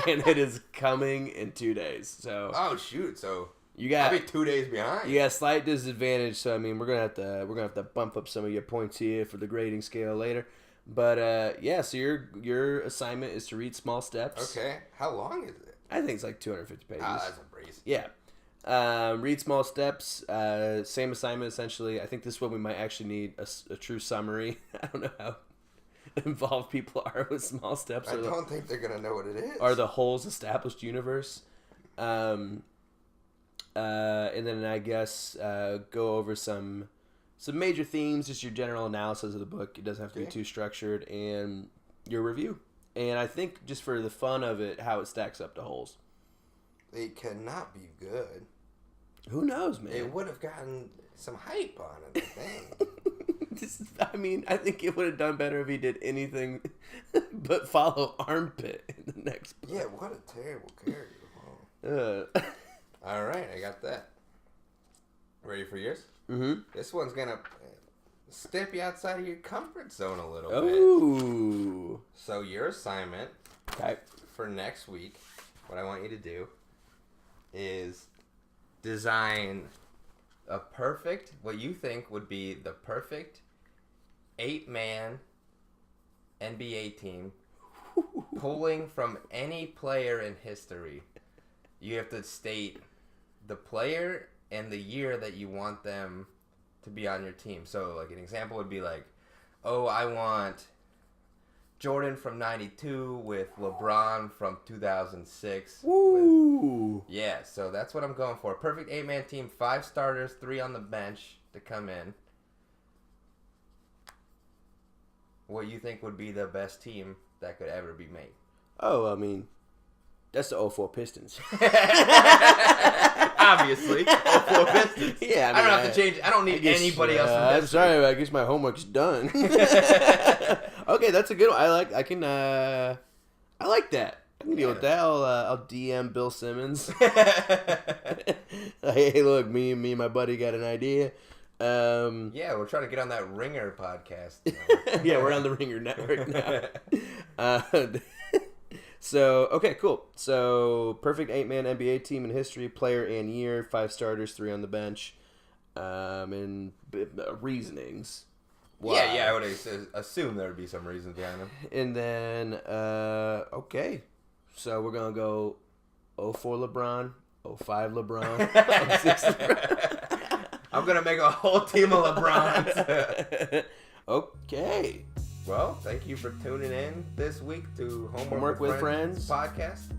[SPEAKER 1] and it is coming in 2 days. So
[SPEAKER 2] Oh shoot! So
[SPEAKER 1] you got
[SPEAKER 2] I'll be 2 days behind.
[SPEAKER 1] you got a slight disadvantage. So I mean, we're gonna have to bump up some of your points here for the grading scale later. But yeah, so your assignment is to read Small Steps.
[SPEAKER 2] Okay. How long is it?
[SPEAKER 1] I think it's like 250 pages.
[SPEAKER 2] Ah, that's a breeze.
[SPEAKER 1] Yeah. Read Small Steps. Same assignment essentially. I think this one we might actually need a true summary. I don't know how involved people are with Small Steps.
[SPEAKER 2] I don't think they're gonna know what it is.
[SPEAKER 1] Or the Holes established universe. And then I guess go over some major themes, just your general analysis of the book. It doesn't have to be too structured, and your review. And I think just for the fun of it, how it stacks up to Holes.
[SPEAKER 2] It cannot be good.
[SPEAKER 1] Who knows, man?
[SPEAKER 2] It would have gotten some hype on it, I think.
[SPEAKER 1] I mean, I think it would have done better if he did anything but follow Armpit in the next book.
[SPEAKER 2] Yeah, what a terrible character. All right, I got that. Ready for yours?
[SPEAKER 1] Mm-hmm.
[SPEAKER 2] This one's gonna step you outside of your comfort zone a little
[SPEAKER 1] Ooh.
[SPEAKER 2] bit. So your assignment
[SPEAKER 1] Okay.
[SPEAKER 2] for next week, what I want you to do is design what you think would be the perfect 8-man NBA team pulling from any player in history. You have to state the player and the year that you want them to be on your team. So, like, an example would be like, oh, I want Jordan from 92 with LeBron from 2006.
[SPEAKER 1] Woo!
[SPEAKER 2] Yeah, so that's what I'm going for. Perfect 8-man team, 5 starters, 3 on the bench to come in. What you think would be the best team that could ever be made?
[SPEAKER 1] Oh, I mean, that's the 04 Pistons.
[SPEAKER 2] Obviously. 04 Pistons.
[SPEAKER 1] Yeah,
[SPEAKER 2] I don't have to change. I don't need anybody else.
[SPEAKER 1] I'm sorry, I guess my homework's done. Okay, that's a good one. I like that. I can deal with that. I'll DM Bill Simmons. Hey, look, me and my buddy got an idea.
[SPEAKER 2] Yeah, we're trying to get on that Ringer podcast.
[SPEAKER 1] Yeah, we're on the Ringer network now. So, okay, cool. So, perfect 8-man NBA team in history, player and year, 5 starters, 3 on the bench, and reasonings.
[SPEAKER 2] Wow. Yeah, I would assume there would be some reasons behind them.
[SPEAKER 1] And then, okay. So, we're going to go 04 LeBron, 05 LeBron, 06 LeBron.
[SPEAKER 2] I'm going to make a whole team of LeBrons.
[SPEAKER 1] Okay.
[SPEAKER 2] Well, thank you for tuning in this week to
[SPEAKER 1] Homework with Friends
[SPEAKER 2] podcast.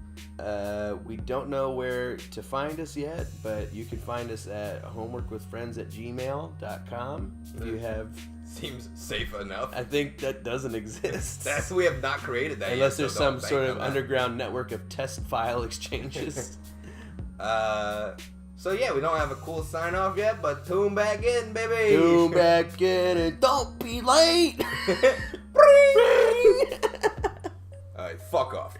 [SPEAKER 1] We don't know where to find us yet, but you can find us at homeworkwithfriends@gmail.com. If you have...
[SPEAKER 2] Seems safe enough.
[SPEAKER 1] I think that doesn't exist.
[SPEAKER 2] We have not created that
[SPEAKER 1] unless
[SPEAKER 2] yet,
[SPEAKER 1] there's some sort of underground network of test file exchanges.
[SPEAKER 2] So yeah, we don't have a cool sign off yet, but tune back in, baby.
[SPEAKER 1] Tune back in and don't be late.
[SPEAKER 2] Alright, fuck off.